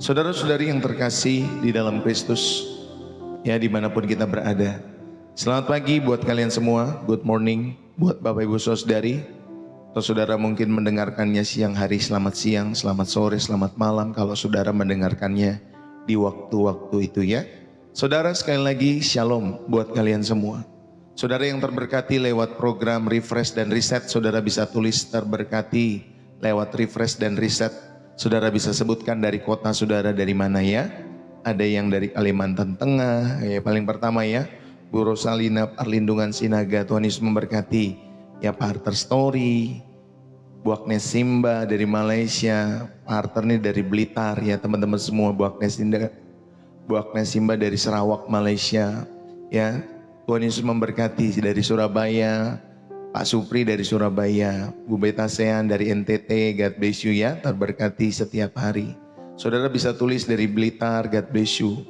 Saudara-saudari yang terkasih di dalam Kristus, ya dimanapun kita berada. Selamat pagi buat kalian semua, good morning buat Bapak Ibu Saudari. Atau saudara mungkin mendengarkannya siang hari, selamat siang, selamat sore, selamat malam kalau saudara mendengarkannya di waktu-waktu itu ya. Saudara sekali lagi shalom buat kalian semua. Saudara yang terberkati lewat program Refresh dan Reset, saudara bisa tulis terberkati lewat Refresh dan Reset. Saudara bisa sebutkan dari kota saudara dari mana ya. Ada yang dari Kalimantan Tengah, ya paling pertama ya. Bu Rosalina Perlindungan Sinaga, Tuhan Yesus memberkati. Ya Pak Arthur Story, Bu Agnes Simba dari Malaysia, Pak Arthur ini dari Blitar ya teman-teman semua. Bu Agnes Simba dari Sarawak Malaysia ya. Tuhan Yesus memberkati dari Surabaya. Pak Supri dari Surabaya, Bu Betasean dari NTT, God bless you ya, terberkati setiap hari. Saudara bisa tulis dari Blitar, God bless you.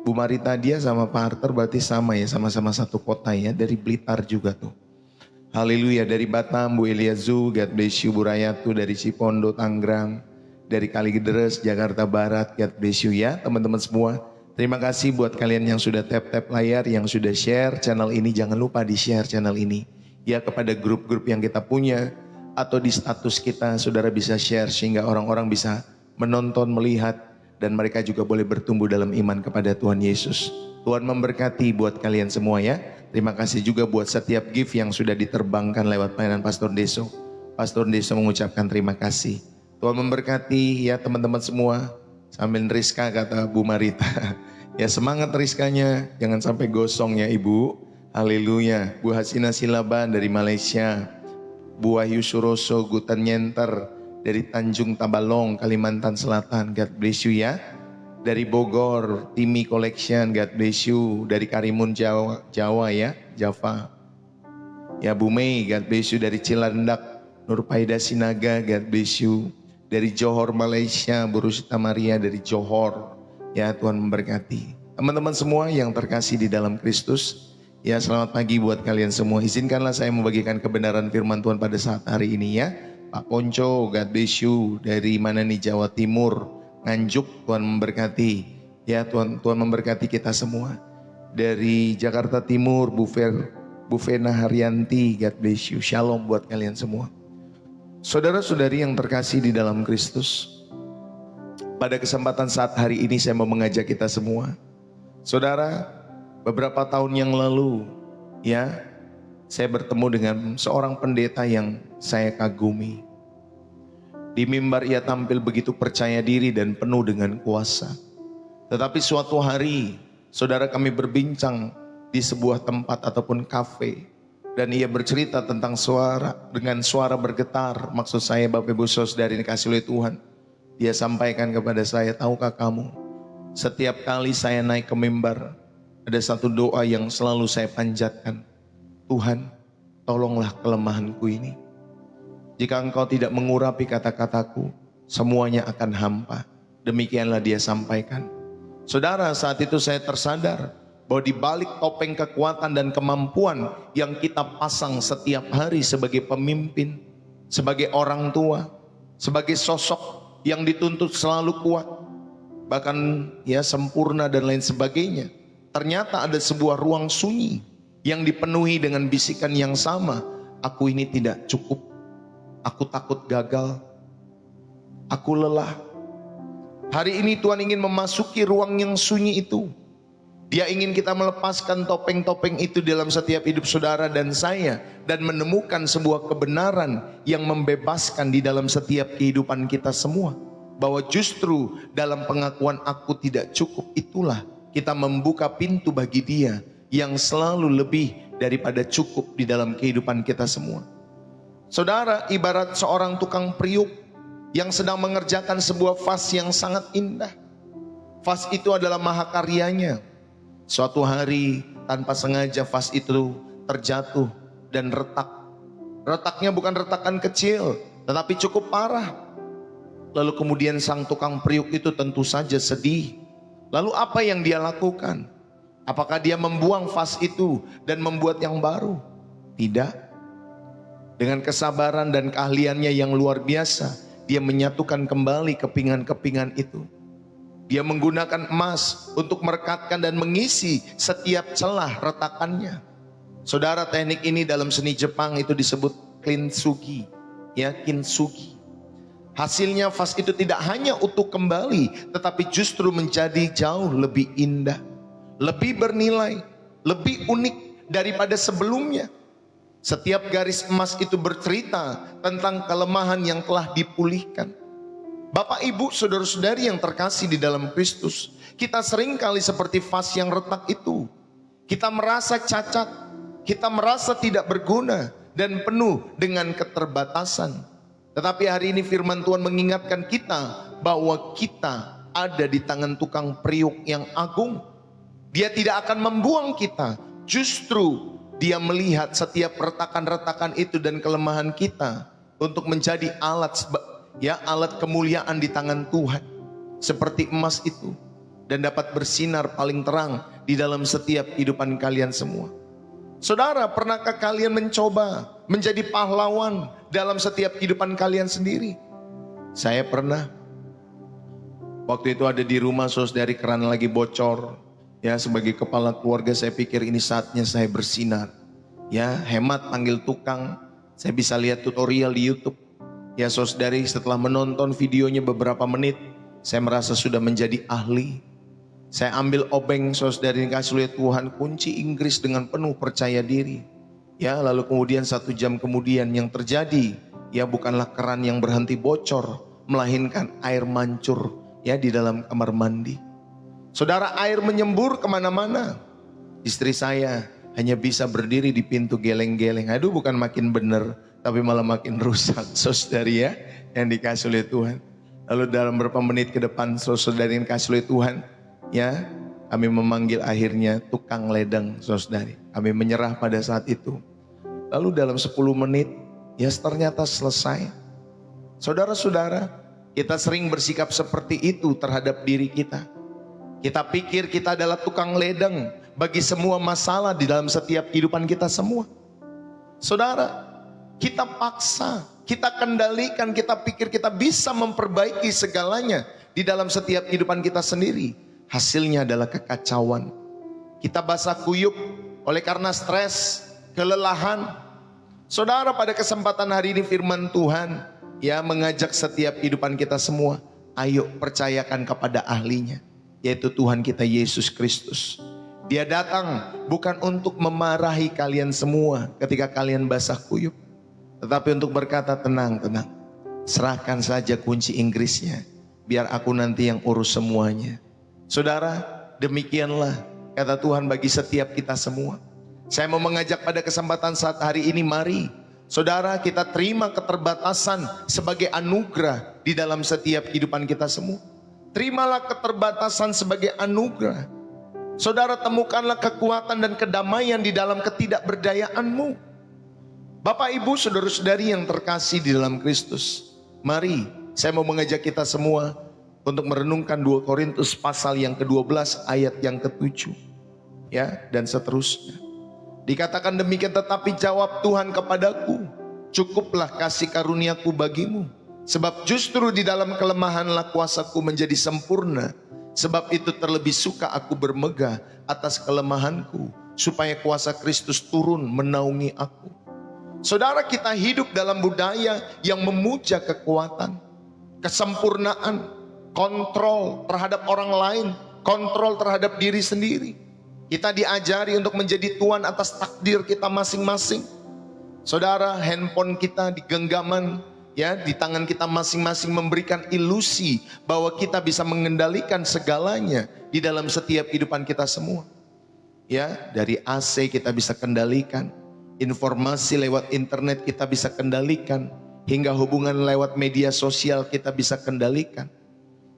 Bu Marita dia sama Pak Arthur berarti sama ya, sama-sama satu kota ya, dari Blitar juga tuh. Haleluya, dari Batam, Bu Eliazu, God bless you. Bu Rayatu dari Cipondo, Tangerang, dari Kalideres, Jakarta Barat, God bless you ya teman-teman semua. Terima kasih buat kalian yang sudah tap-tap layar, yang sudah share channel ini, jangan lupa di share channel ini. Ya kepada grup-grup yang kita punya atau di status kita saudara bisa share sehingga orang-orang bisa menonton, melihat dan mereka juga boleh bertumbuh dalam iman kepada Tuhan Yesus. Tuhan memberkati buat kalian semua ya. Terima kasih juga buat setiap gift yang sudah diterbangkan lewat pelayanan Pastor Deso. Pastor Deso mengucapkan terima kasih. Tuhan memberkati ya teman-teman semua. Sambil Rizka kata Bu Marita. Ya semangat Rizkanya, jangan sampai gosong ya Ibu. Haleluya. Bu Hasina Silaban dari Malaysia, Bu Wahyu Suroso Gutan Nyenter dari Tanjung Tabalong, Kalimantan Selatan, God bless you ya. Dari Bogor, Timi Collection, God bless you. Dari Karimun Jawa ya, Java. Ya Bu Mei, God bless you. Dari Cilandak, Nurpaida Sinaga, God bless you. Dari Johor Malaysia, Bu Rusita Maria dari Johor. Ya Tuhan memberkati. Teman-teman semua yang terkasih di dalam Kristus, ya selamat pagi buat kalian semua. Izinkanlah saya membagikan kebenaran firman Tuhan pada saat hari ini ya. Pak Ponco, God bless you. Dari mana nih, Jawa Timur, Nganjuk, Tuhan memberkati. Ya Tuhan memberkati kita semua. Dari Jakarta Timur, Bu Vena Haryanti, God bless you. Shalom buat kalian semua. Saudara-saudari yang terkasih di dalam Kristus, pada kesempatan saat hari ini saya mau mengajak kita semua. Saudara, beberapa tahun yang lalu ya, saya bertemu dengan seorang pendeta yang saya kagumi. Di mimbar ia tampil begitu percaya diri dan penuh dengan kuasa. Tetapi suatu hari, saudara kami berbincang di sebuah tempat ataupun kafe. Dan ia bercerita tentang dengan suara bergetar. Maksud saya Bapak Ibu Saudari dikasih oleh Tuhan. Dia sampaikan kepada saya, tahukah kamu, setiap kali saya naik ke mimbar, ada satu doa yang selalu saya panjatkan. Tuhan, tolonglah kelemahanku ini. Jika engkau tidak mengurapi kata-kataku, semuanya akan hampa. Demikianlah dia sampaikan. Saudara, saat itu saya tersadar bahwa di balik topeng kekuatan dan kemampuan yang kita pasang setiap hari sebagai pemimpin, sebagai orang tua, sebagai sosok yang dituntut selalu kuat, bahkan ya sempurna dan lain sebagainya, ternyata ada sebuah ruang sunyi yang dipenuhi dengan bisikan yang sama. Aku ini tidak cukup, aku takut gagal, aku lelah. Hari ini Tuhan ingin memasuki ruang yang sunyi itu. Dia ingin kita melepaskan topeng-topeng itu dalam setiap hidup saudara dan saya, dan menemukan sebuah kebenaran yang membebaskan di dalam setiap kehidupan kita semua. Bahwa justru dalam pengakuan aku tidak cukup itulah kita membuka pintu bagi Dia yang selalu lebih daripada cukup di dalam kehidupan kita semua. Saudara, ibarat seorang tukang priuk yang sedang mengerjakan sebuah vas yang sangat indah. Vas itu adalah mahakaryanya. Suatu hari tanpa sengaja vas itu terjatuh dan retak. Retaknya bukan retakan kecil, tetapi cukup parah. Lalu kemudian sang tukang priuk itu tentu saja sedih. Lalu apa yang dia lakukan? Apakah dia membuang vas itu dan membuat yang baru? Tidak. Dengan kesabaran dan keahliannya yang luar biasa, dia menyatukan kembali kepingan-kepingan itu. Dia menggunakan emas untuk merekatkan dan mengisi setiap celah retakannya. Saudara, teknik ini dalam seni Jepang itu disebut kintsugi, ya, kintsugi. Hasilnya vas itu tidak hanya utuh kembali, tetapi justru menjadi jauh lebih indah, lebih bernilai, lebih unik daripada sebelumnya. Setiap garis emas itu bercerita tentang kelemahan yang telah dipulihkan. Bapak, Ibu, saudara-saudari yang terkasih di dalam Kristus, kita seringkali seperti vas yang retak itu. Kita merasa cacat, kita merasa tidak berguna dan penuh dengan keterbatasan. Tetapi hari ini firman Tuhan mengingatkan kita bahwa kita ada di tangan tukang periuk yang agung. Dia tidak akan membuang kita, justru Dia melihat setiap retakan-retakan itu dan kelemahan kita untuk menjadi alat kemuliaan di tangan Tuhan, seperti emas itu, dan dapat bersinar paling terang di dalam setiap kehidupan kalian semua. Saudara, pernahkah kalian mencoba menjadi pahlawan dalam setiap kehidupan kalian sendiri? Saya pernah. Waktu itu ada di rumah, saudari, keran lagi bocor. Ya, sebagai kepala keluarga saya pikir ini saatnya saya bersinar. Ya, hemat, panggil tukang. Saya bisa lihat tutorial di YouTube. Ya, saudari, setelah menonton videonya beberapa menit, saya merasa sudah menjadi ahli. Saya ambil obeng, saudari, kasih lihat Tuhan, kunci Inggris dengan penuh percaya diri. Ya, lalu kemudian 1 jam kemudian yang terjadi, ya, bukanlah keran yang berhenti bocor, melainkan air mancur, ya, di dalam kamar mandi. Saudara, air menyembur kemana-mana. Istri saya hanya bisa berdiri di pintu geleng-geleng. Aduh, bukan makin bener, tapi malah makin rusak, saudari, ya, yang dikasih oleh Tuhan. Lalu dalam beberapa menit ke depan, saudari yang dikasih oleh Tuhan, ya, kami memanggil akhirnya tukang ledeng, saudari. Kami menyerah pada saat itu. Lalu dalam 10 menit, ya, ternyata selesai. Saudara-saudara, kita sering bersikap seperti itu terhadap diri kita. Kita pikir kita adalah tukang ledeng bagi semua masalah di dalam setiap kehidupan kita semua. Saudara, kita paksa, kita kendalikan, kita pikir kita bisa memperbaiki segalanya di dalam setiap kehidupan kita sendiri. Hasilnya adalah kekacauan. Kita basah kuyup oleh karena stres, kelelahan. Saudara, pada kesempatan hari ini firman Tuhan, ya, mengajak setiap kehidupan kita semua, ayo percayakan kepada ahlinya, yaitu Tuhan kita Yesus Kristus. Dia datang bukan untuk memarahi kalian semua ketika kalian basah kuyup, tetapi untuk berkata, tenang, tenang, serahkan saja kunci Inggrisnya, biar aku nanti yang urus semuanya. Saudara, demikianlah kata Tuhan bagi setiap kita semua. Saya mau mengajak pada kesempatan saat hari ini, mari saudara, kita terima keterbatasan sebagai anugerah di dalam setiap kehidupan kita semua. Terimalah keterbatasan sebagai anugerah. Saudara, temukanlah kekuatan dan kedamaian di dalam ketidakberdayaanmu. Bapak, Ibu, saudara-saudari yang terkasih di dalam Kristus, mari saya mau mengajak kita semua untuk merenungkan 2 Korintus pasal yang ke-12 ayat yang ke-7, ya, dan seterusnya. Dikatakan demikian, tetapi jawab Tuhan kepadaku, cukuplah kasih karuniaku bagimu, sebab justru di dalam kelemahanlah kuasaku menjadi sempurna. Sebab itu terlebih suka aku bermegah atas kelemahanku, supaya kuasa Kristus turun menaungi aku. Saudara, kita hidup dalam budaya yang memuja kekuatan, kesempurnaan, kontrol terhadap orang lain, kontrol terhadap diri sendiri. Kita diajari untuk menjadi tuan atas takdir kita masing-masing. Saudara, handphone kita di genggaman, ya, di tangan kita masing-masing memberikan ilusi bahwa kita bisa mengendalikan segalanya di dalam setiap kehidupan kita semua. Ya, dari AC kita bisa kendalikan, informasi lewat internet kita bisa kendalikan, hingga hubungan lewat media sosial kita bisa kendalikan.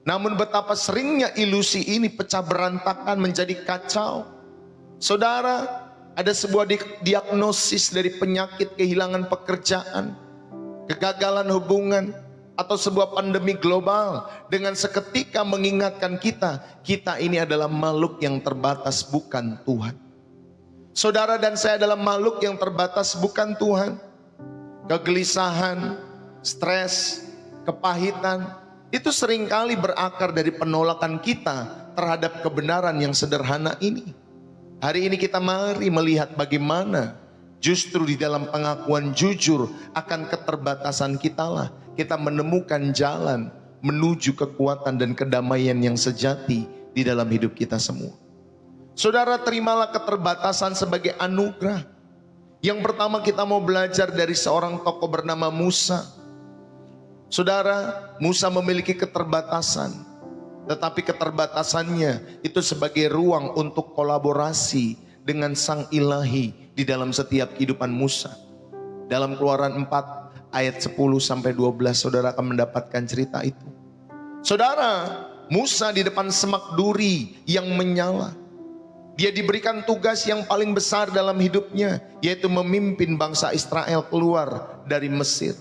Namun betapa seringnya ilusi ini pecah berantakan menjadi kacau. Saudara, ada sebuah diagnosis dari penyakit kehilangan pekerjaan, kegagalan hubungan, atau sebuah pandemi global dengan seketika mengingatkan kita ini adalah makhluk yang terbatas, bukan Tuhan. Saudara dan saya adalah makhluk yang terbatas, bukan Tuhan. Kegelisahan, stres, kepahitan, itu seringkali berakar dari penolakan kita terhadap kebenaran yang sederhana ini. Hari ini kita mari melihat bagaimana justru di dalam pengakuan jujur akan keterbatasan kita lah kita menemukan jalan menuju kekuatan dan kedamaian yang sejati di dalam hidup kita semua. Saudara, terimalah keterbatasan sebagai anugerah. Yang pertama kita mau belajar dari seorang tokoh bernama Musa. Saudara, Musa memiliki keterbatasan, tetapi keterbatasannya itu sebagai ruang untuk kolaborasi dengan Sang Ilahi di dalam setiap kehidupan Musa. Dalam Keluaran 4 ayat 10-12 saudara akan mendapatkan cerita itu. Saudara, Musa di depan semak duri yang menyala. Dia diberikan tugas yang paling besar dalam hidupnya, yaitu memimpin bangsa Israel keluar dari Mesir.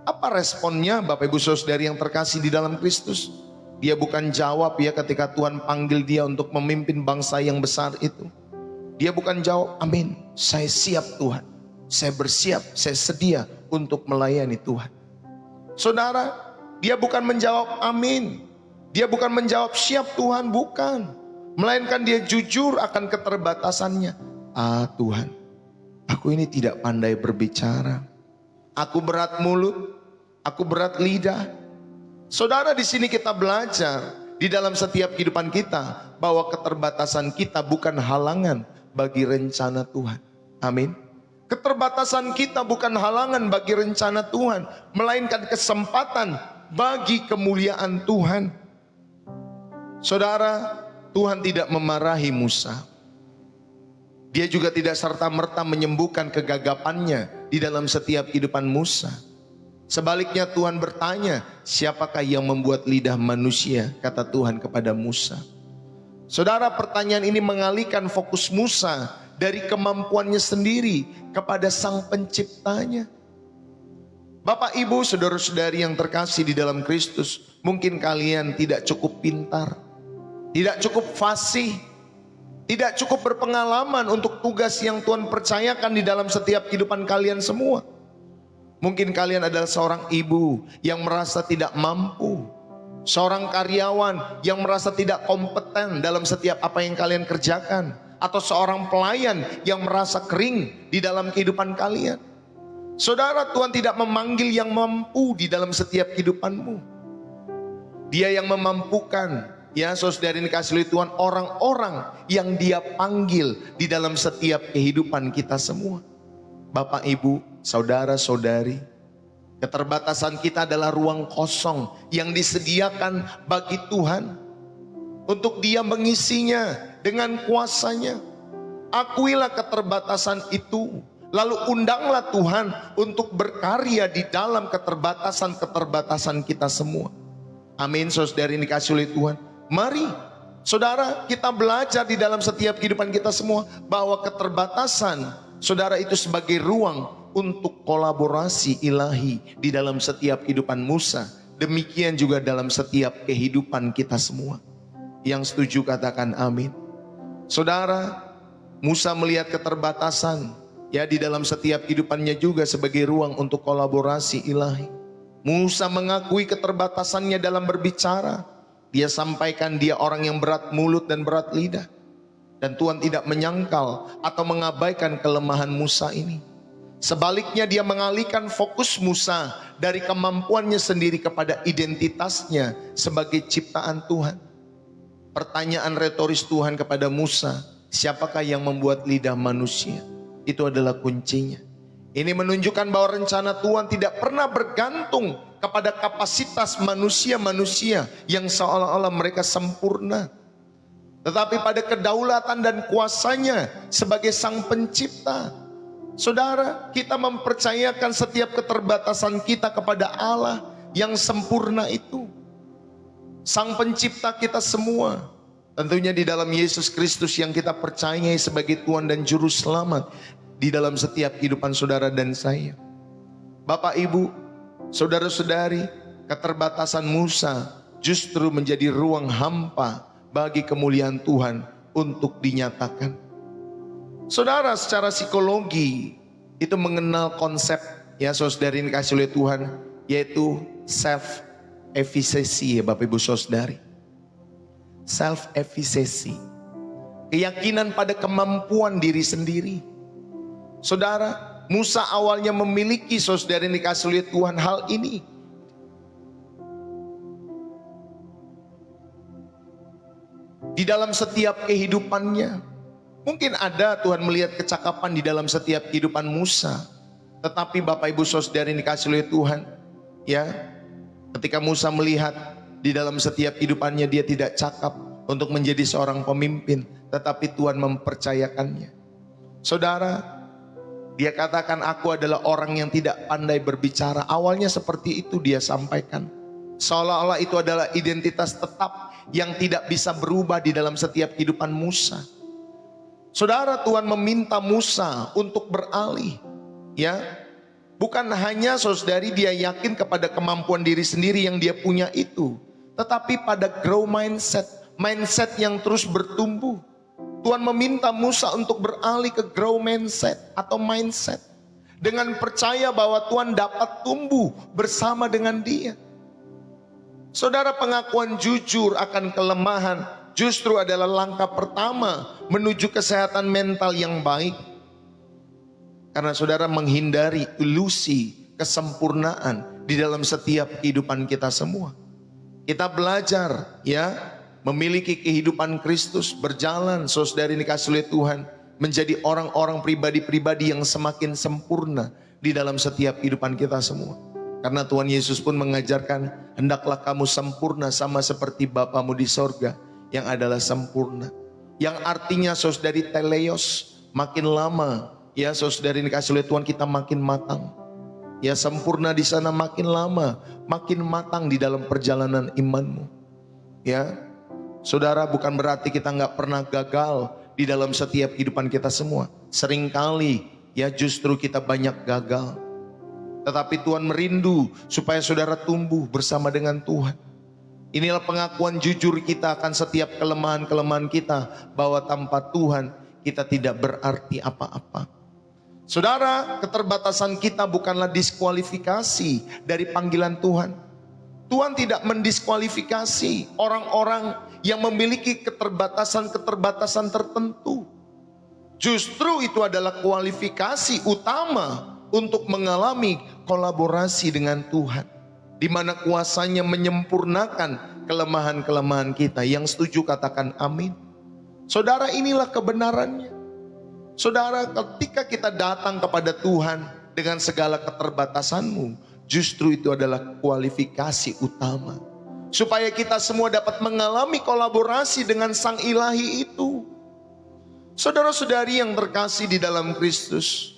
Apa responnya Bapak Ibu Saudari yang terkasih di dalam Kristus? Dia bukan jawab ya ketika Tuhan panggil dia untuk memimpin bangsa yang besar itu. Dia bukan jawab, amin, saya siap Tuhan, saya bersiap, saya sedia untuk melayani Tuhan. Saudara, dia bukan menjawab amin, dia bukan menjawab siap Tuhan, bukan. Melainkan dia jujur akan keterbatasannya. Tuhan, aku ini tidak pandai berbicara, aku berat mulut, aku berat lidah. Saudara, di sini kita belajar di dalam setiap kehidupan kita bahwa keterbatasan kita bukan halangan bagi rencana Tuhan. Amin. Keterbatasan kita bukan halangan bagi rencana Tuhan, melainkan kesempatan bagi kemuliaan Tuhan. Saudara, Tuhan tidak memarahi Musa. Dia juga tidak serta-merta menyembuhkan kegagapannya di dalam setiap kehidupan Musa. Sebaliknya Tuhan bertanya, siapakah yang membuat lidah manusia? Kata Tuhan kepada Musa. Saudara, pertanyaan ini mengalihkan fokus Musa dari kemampuannya sendiri kepada Sang Penciptanya. Bapak, Ibu, saudara-saudari yang terkasih di dalam Kristus, mungkin kalian tidak cukup pintar, tidak cukup fasih, tidak cukup berpengalaman untuk tugas yang Tuhan percayakan di dalam setiap kehidupan kalian semua. Mungkin kalian adalah seorang ibu yang merasa tidak mampu, seorang karyawan yang merasa tidak kompeten dalam setiap apa yang kalian kerjakan, atau seorang pelayan yang merasa kering di dalam kehidupan kalian. Saudara, Tuhan tidak memanggil yang mampu di dalam setiap kehidupanmu. Dia yang memampukan, ya saudara, ini kasih oleh Tuhan, orang-orang yang Dia panggil di dalam setiap kehidupan kita semua. Bapak, Ibu, saudara-saudari, keterbatasan kita adalah ruang kosong yang disediakan bagi Tuhan untuk Dia mengisinya dengan kuasa-Nya. Akuilah keterbatasan itu, lalu undanglah Tuhan untuk berkarya di dalam keterbatasan-keterbatasan kita semua. Amin, saudara, ini dikasih oleh Tuhan. Mari, saudara, kita belajar di dalam setiap kehidupan kita semua bahwa keterbatasan, saudara, itu sebagai ruang untuk kolaborasi ilahi di dalam setiap kehidupan Musa. Demikian juga dalam setiap kehidupan kita semua. Yang setuju katakan amin. Saudara, Musa melihat keterbatasan ya di dalam setiap kehidupannya juga sebagai ruang untuk kolaborasi ilahi. Musa mengakui keterbatasannya dalam berbicara. Dia sampaikan dia orang yang berat mulut dan berat lidah. Dan Tuhan tidak menyangkal atau mengabaikan kelemahan Musa ini. Sebaliknya dia mengalihkan fokus Musa dari kemampuannya sendiri kepada identitasnya sebagai ciptaan Tuhan. Pertanyaan retoris Tuhan kepada Musa, siapakah yang membuat lidah manusia? Itu adalah kuncinya. Ini menunjukkan bahwa rencana Tuhan tidak pernah bergantung kepada kapasitas manusia-manusia yang seolah-olah mereka sempurna, tetapi pada kedaulatan dan kuasanya sebagai Sang Pencipta. Saudara, kita mempercayakan setiap keterbatasan kita kepada Allah yang sempurna itu, Sang Pencipta kita semua. Tentunya di dalam Yesus Kristus yang kita percayai sebagai Tuhan dan Juru Selamat di dalam setiap kehidupan saudara dan saya. Bapak, Ibu, saudara-saudari, keterbatasan Musa justru menjadi ruang hampa bagi kemuliaan Tuhan untuk dinyatakan. Saudara, secara psikologi itu mengenal konsep, ya saudara, ini kasih oleh Tuhan, yaitu self efficacy ya Bapak Ibu Saudari. Self efficacy. Keyakinan pada kemampuan diri sendiri. Saudara, Musa awalnya memiliki, saudara yang dikasih oleh Tuhan, hal ini. Di dalam setiap kehidupannya. Mungkin ada Tuhan melihat kecakapan di dalam setiap kehidupan Musa. Tetapi Bapak Ibu Saudara yang dikasih oleh Tuhan, ya, ketika Musa melihat di dalam setiap kehidupannya dia tidak cakap untuk menjadi seorang pemimpin, tetapi Tuhan mempercayakannya. Saudara, dia katakan aku adalah orang yang tidak pandai berbicara. Awalnya seperti itu dia sampaikan. Seolah-olah itu adalah identitas tetap yang tidak bisa berubah di dalam setiap kehidupan Musa. Saudara, Tuhan meminta Musa untuk beralih. Ya, bukan hanya saudari dia yakin kepada kemampuan diri sendiri yang dia punya itu, tetapi pada grow mindset, mindset yang terus bertumbuh. Tuhan meminta Musa untuk beralih ke grow mindset atau mindset, dengan percaya bahwa Tuhan dapat tumbuh bersama dengan dia. Saudara, pengakuan jujur akan kelemahan justru adalah langkah pertama menuju kesehatan mental yang baik. Karena saudara menghindari ilusi kesempurnaan di dalam setiap kehidupan kita semua. Kita belajar ya, memiliki kehidupan Kristus, berjalan saudari dikasih oleh Tuhan, menjadi orang-orang pribadi-pribadi yang semakin sempurna di dalam setiap kehidupan kita semua. Karena Tuhan Yesus pun mengajarkan, hendaklah kamu sempurna sama seperti Bapamu di sorga yang adalah sempurna. Yang artinya saudari teleos, makin lama ya saudari dikasih oleh Tuhan kita makin matang. Ya, sempurna di sana makin lama, makin matang di dalam perjalanan imanmu. Ya, saudara, bukan berarti kita nggak pernah gagal di dalam setiap kehidupan kita semua. Seringkali ya justru kita banyak gagal. Tetapi Tuhan merindu supaya saudara tumbuh bersama dengan Tuhan. Inilah pengakuan jujur kita akan setiap kelemahan-kelemahan kita, bahwa tanpa Tuhan kita tidak berarti apa-apa. Saudara, keterbatasan kita bukanlah diskualifikasi dari panggilan Tuhan. Tuhan tidak mendiskualifikasi orang-orang yang memiliki keterbatasan-keterbatasan tertentu. Justru itu adalah kualifikasi utama untuk mengalami kolaborasi dengan Tuhan, di mana kuasanya menyempurnakan kelemahan-kelemahan kita. Yang setuju katakan amin. Saudara, inilah kebenarannya. Saudara, ketika kita datang kepada Tuhan dengan segala keterbatasanmu, justru itu adalah kualifikasi utama, supaya kita semua dapat mengalami kolaborasi dengan Sang Ilahi itu. Saudara-saudari yang terkasih di dalam Kristus,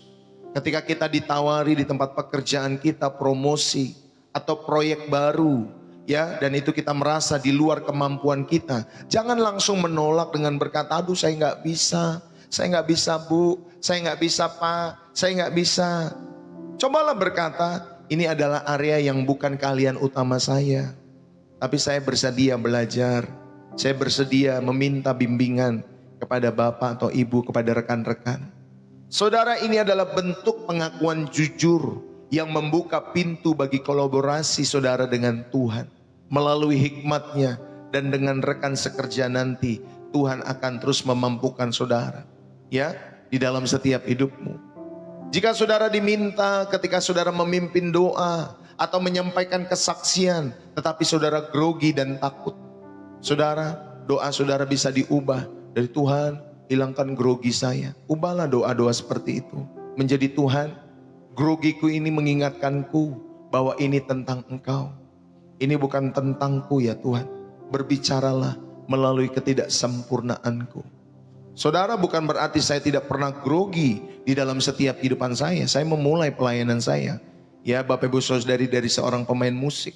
ketika kita ditawari di tempat pekerjaan kita promosi atau proyek baru, ya, dan itu kita merasa di luar kemampuan kita, jangan langsung menolak dengan berkata, aduh saya nggak bisa, saya nggak bisa bu, saya nggak bisa pak, saya nggak bisa. Cobalah berkata, ini adalah area yang bukan keahlian utama saya, tapi saya bersedia belajar, saya bersedia meminta bimbingan kepada bapak atau ibu, kepada rekan-rekan. Saudara, ini adalah bentuk pengakuan jujur yang membuka pintu bagi kolaborasi saudara dengan Tuhan. Melalui hikmat-Nya dan dengan rekan sekerja nanti, Tuhan akan terus memampukan saudara, ya, di dalam setiap hidupmu. Jika saudara diminta ketika saudara memimpin doa atau menyampaikan kesaksian, tetapi saudara grogi dan takut, saudara, doa saudara bisa diubah dari Tuhan, hilangkan grogi saya. Ubahlah doa-doa seperti itu menjadi Tuhan, grogiku ini mengingatkanku bahwa ini tentang Engkau. Ini bukan tentangku ya Tuhan. Berbicaralah melalui ketidaksempurnaanku. Saudara, bukan berarti saya tidak pernah grogi di dalam setiap kehidupan saya. Saya memulai pelayanan saya, ya Bapak Ibu Saudari, dari seorang pemain musik.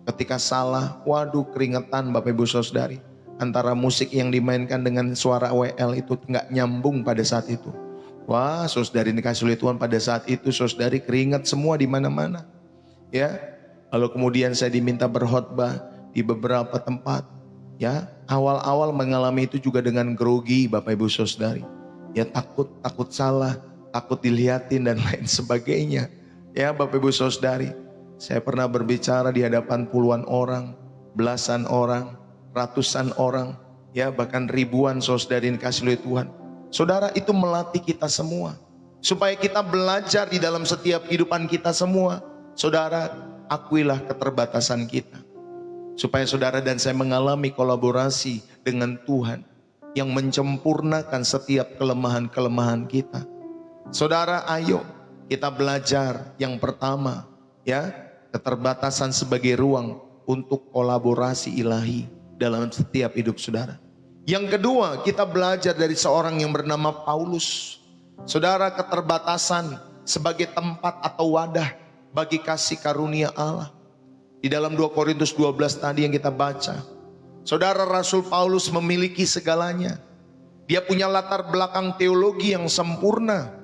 Ketika salah, waduh keringetan Bapak Ibu Saudari. Antara musik yang dimainkan dengan suara WL itu nggak nyambung pada saat itu. Wah, saudari dikasih oleh Tuhan, pada saat itu saudari keringat semua di mana-mana. Ya, lalu kemudian saya diminta berkhotbah di beberapa tempat. Ya, awal-awal mengalami itu juga dengan grogi Bapak Ibu Saudari. Ya, takut salah, takut dilihatin dan lain sebagainya. Ya Bapak Ibu Saudari. Saya pernah berbicara di hadapan puluhan orang, belasan orang, ratusan orang, ya bahkan ribuan saudara yang dikasihi oleh Tuhan. Saudara, itu melatih kita semua supaya kita belajar di dalam setiap kehidupan kita semua. Saudara, akuilah keterbatasan kita, supaya saudara dan saya mengalami kolaborasi dengan Tuhan yang menyempurnakan setiap kelemahan-kelemahan kita. Saudara, ayo kita belajar yang pertama, ya, keterbatasan sebagai ruang untuk kolaborasi ilahi dalam setiap hidup saudara. Yang kedua, kita belajar dari seorang yang bernama Paulus. Saudara, keterbatasan sebagai tempat atau wadah bagi kasih karunia Allah. Di dalam 2 Korintus 12 tadi yang kita baca, saudara, Rasul Paulus memiliki segalanya. Dia punya latar belakang teologi yang sempurna.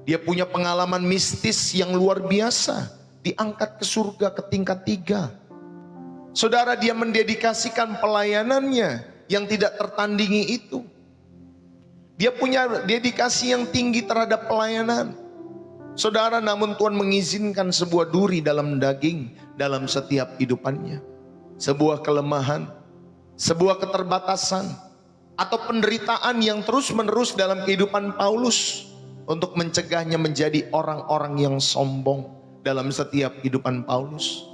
Dia punya pengalaman mistis yang luar biasa. Diangkat ke surga ke tingkat 3. Saudara, dia mendedikasikan pelayanannya yang tidak tertandingi itu. Dia punya dedikasi yang tinggi terhadap pelayanan. Saudara, namun Tuhan mengizinkan sebuah duri dalam daging dalam setiap kehidupannya. Sebuah kelemahan, sebuah keterbatasan, atau penderitaan yang terus menerus dalam kehidupan Paulus untuk mencegahnya menjadi orang-orang yang sombong dalam setiap kehidupan Paulus.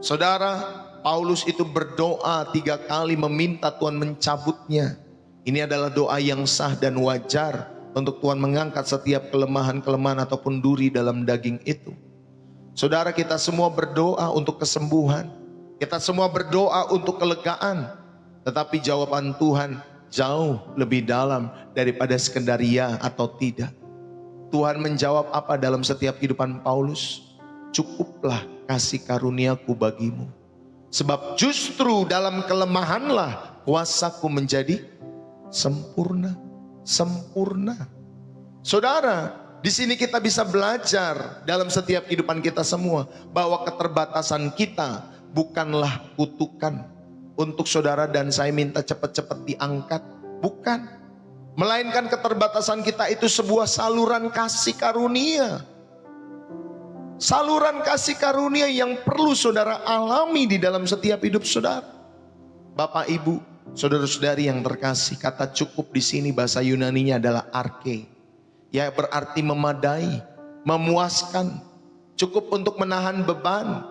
Saudara, Paulus itu berdoa 3 kali meminta Tuhan mencabutnya. Ini adalah doa yang sah dan wajar untuk Tuhan mengangkat setiap kelemahan-kelemahan ataupun duri dalam daging itu. Saudara, kita semua berdoa untuk kesembuhan. Kita semua berdoa untuk kelegaan. Tetapi jawaban Tuhan jauh lebih dalam daripada sekedar ya atau tidak. Tuhan menjawab apa dalam setiap kehidupan Paulus? Cukuplah kasih karuniaku bagimu. Sebab justru dalam kelemahanlah kuasaku menjadi sempurna. Sempurna. Saudara, di sini kita bisa belajar dalam setiap kehidupan kita semua bahwa keterbatasan kita bukanlah kutukan untuk saudara dan saya minta cepat-cepat diangkat. Bukan. Melainkan keterbatasan kita itu sebuah saluran kasih karunia. Saluran kasih karunia yang perlu saudara alami di dalam setiap hidup saudara. Bapak, Ibu, saudara-saudari yang terkasih, kata cukup di sini bahasa Yunaninya adalah arke. Ya, berarti memadai, memuaskan, cukup untuk menahan beban.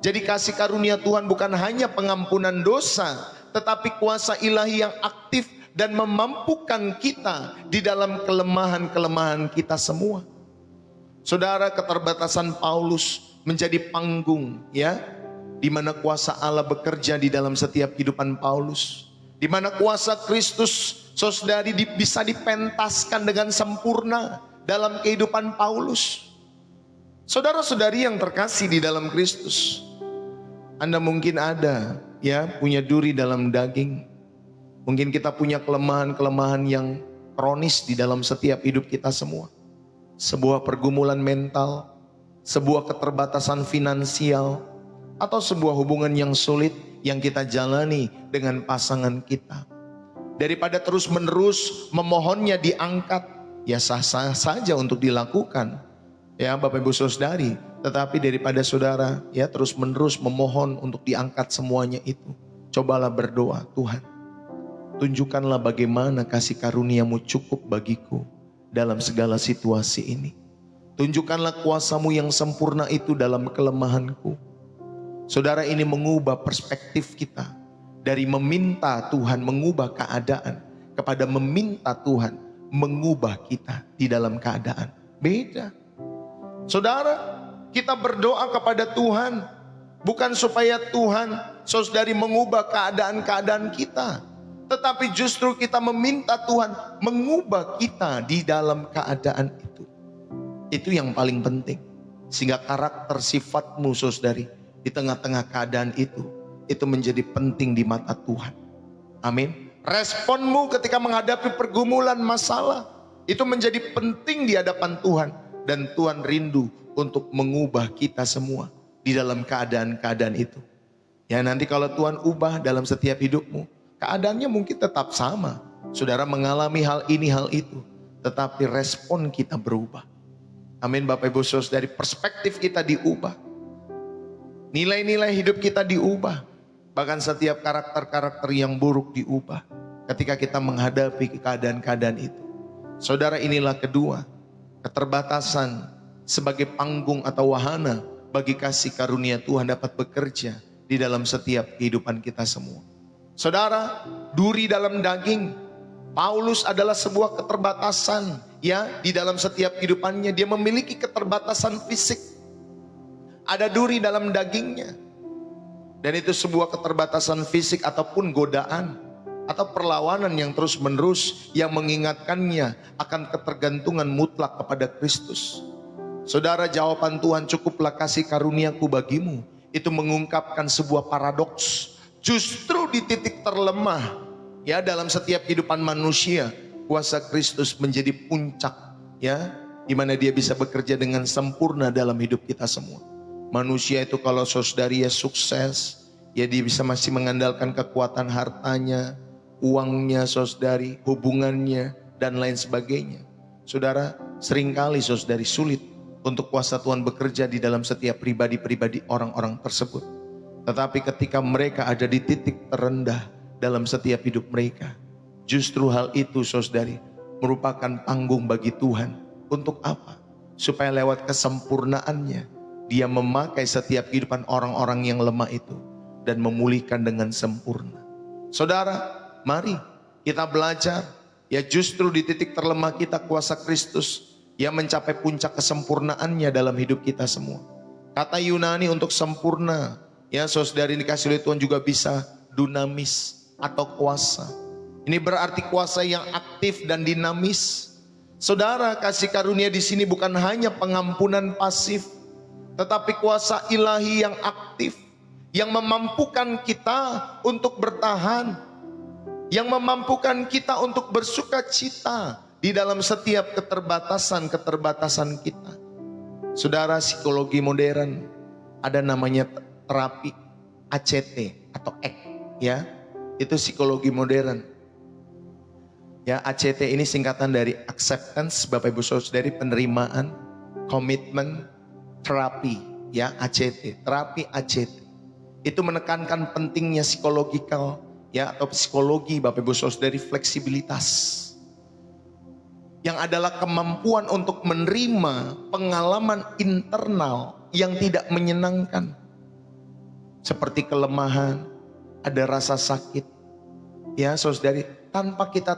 Jadi kasih karunia Tuhan bukan hanya pengampunan dosa, tetapi kuasa ilahi yang aktif dan memampukan kita di dalam kelemahan-kelemahan kita semua. Saudara, keterbatasan Paulus menjadi panggung, ya, di mana kuasa Allah bekerja di dalam setiap kehidupan Paulus, di mana kuasa Kristus, saudari, bisa dipentaskan dengan sempurna dalam kehidupan Paulus. Saudara-saudari yang terkasih di dalam Kristus, Anda mungkin ada, ya, punya duri dalam daging. Mungkin kita punya kelemahan-kelemahan yang kronis di dalam setiap hidup kita semua. Sebuah pergumulan mental, sebuah keterbatasan finansial, atau sebuah hubungan yang sulit yang kita jalani dengan pasangan kita. Daripada terus menerus memohonnya diangkat, ya sah-sah saja untuk dilakukan, ya Bapak Ibu Saudari. Tetapi daripada saudara ya terus menerus memohon untuk diangkat semuanya itu, cobalah berdoa, Tuhan, tunjukkanlah bagaimana kasih karuniamu cukup bagiku dalam segala situasi ini. Tunjukkanlah kuasamu yang sempurna itu dalam kelemahanku. Saudara, ini mengubah perspektif kita. Dari meminta Tuhan mengubah keadaan, kepada meminta Tuhan mengubah kita di dalam keadaan. Beda. Saudara, kita berdoa kepada Tuhan bukan supaya Tuhan, saudari, mengubah keadaan-keadaan kita, tetapi justru kita meminta Tuhan mengubah kita di dalam keadaan itu. Itu yang paling penting. Sehingga karakter sifatmu, saudari, di tengah-tengah keadaan itu menjadi penting di mata Tuhan. Amin. Responmu ketika menghadapi pergumulan masalah itu menjadi penting di hadapan Tuhan. Dan Tuhan rindu untuk mengubah kita semua di dalam keadaan-keadaan itu. Ya, nanti kalau Tuhan ubah dalam setiap hidupmu, keadaannya mungkin tetap sama. Saudara mengalami hal ini, hal itu. Tetapi respon kita berubah. Amin Bapak Ibu Saudara, dari perspektif kita diubah. Nilai-nilai hidup kita diubah. Bahkan setiap karakter-karakter yang buruk diubah ketika kita menghadapi keadaan-keadaan itu. Saudara, inilah kedua, keterbatasan sebagai panggung atau wahana bagi kasih karunia Tuhan dapat bekerja di dalam setiap kehidupan kita semua. Saudara, duri dalam daging, Paulus adalah sebuah keterbatasan ya di dalam setiap kehidupannya. Dia memiliki keterbatasan fisik. Ada duri dalam dagingnya. Dan itu sebuah keterbatasan fisik ataupun godaan atau perlawanan yang terus menerus yang mengingatkannya akan ketergantungan mutlak kepada Kristus. Saudara, jawaban Tuhan, cukuplah kasih karuniaku bagimu, itu mengungkapkan sebuah paradoks. Justru di titik terlemah ya dalam setiap kehidupan manusia, kuasa Kristus menjadi puncak ya, di mana dia bisa bekerja dengan sempurna dalam hidup kita semua. Manusia itu kalau saudari ya sukses, ya dia bisa masih mengandalkan kekuatan hartanya, uangnya saudari, hubungannya dan lain sebagainya. Saudara, seringkali saudari sulit untuk kuasa Tuhan bekerja di dalam setiap pribadi-pribadi orang-orang tersebut. Tetapi ketika mereka ada di titik terendah dalam setiap hidup mereka, justru hal itu saudari merupakan panggung bagi Tuhan. Untuk apa? Supaya lewat kesempurnaannya dia memakai setiap kehidupan orang-orang yang lemah itu dan memulihkan dengan sempurna. Saudara, mari kita belajar ya justru di titik terlemah kita kuasa Kristus yang mencapai puncak kesempurnaannya dalam hidup kita semua. Kata Yunani untuk sempurna ya saudari dikasih oleh Tuhan juga bisa dunamis atau kuasa. Ini berarti kuasa yang aktif dan dinamis. Saudara, kasih karunia di sini bukan hanya pengampunan pasif, tetapi kuasa ilahi yang aktif, yang memampukan kita untuk bertahan, yang memampukan kita untuk bersuka cita di dalam setiap keterbatasan kita. Saudara, psikologi modern ada namanya terapi ACT atau ACT ya. Itu psikologi modern. Ya, ACT ini singkatan dari acceptance, Bapak Ibu Saudari, penerimaan, komitmen, terapi ya, ACT, terapi ACT. Itu menekankan pentingnya psikologikal ya atau psikologi Bapak Ibu Saudari, fleksibilitas. Yang adalah kemampuan untuk menerima pengalaman internal yang tidak menyenangkan. Seperti kelemahan, ada rasa sakit. Ya saudari, tanpa kita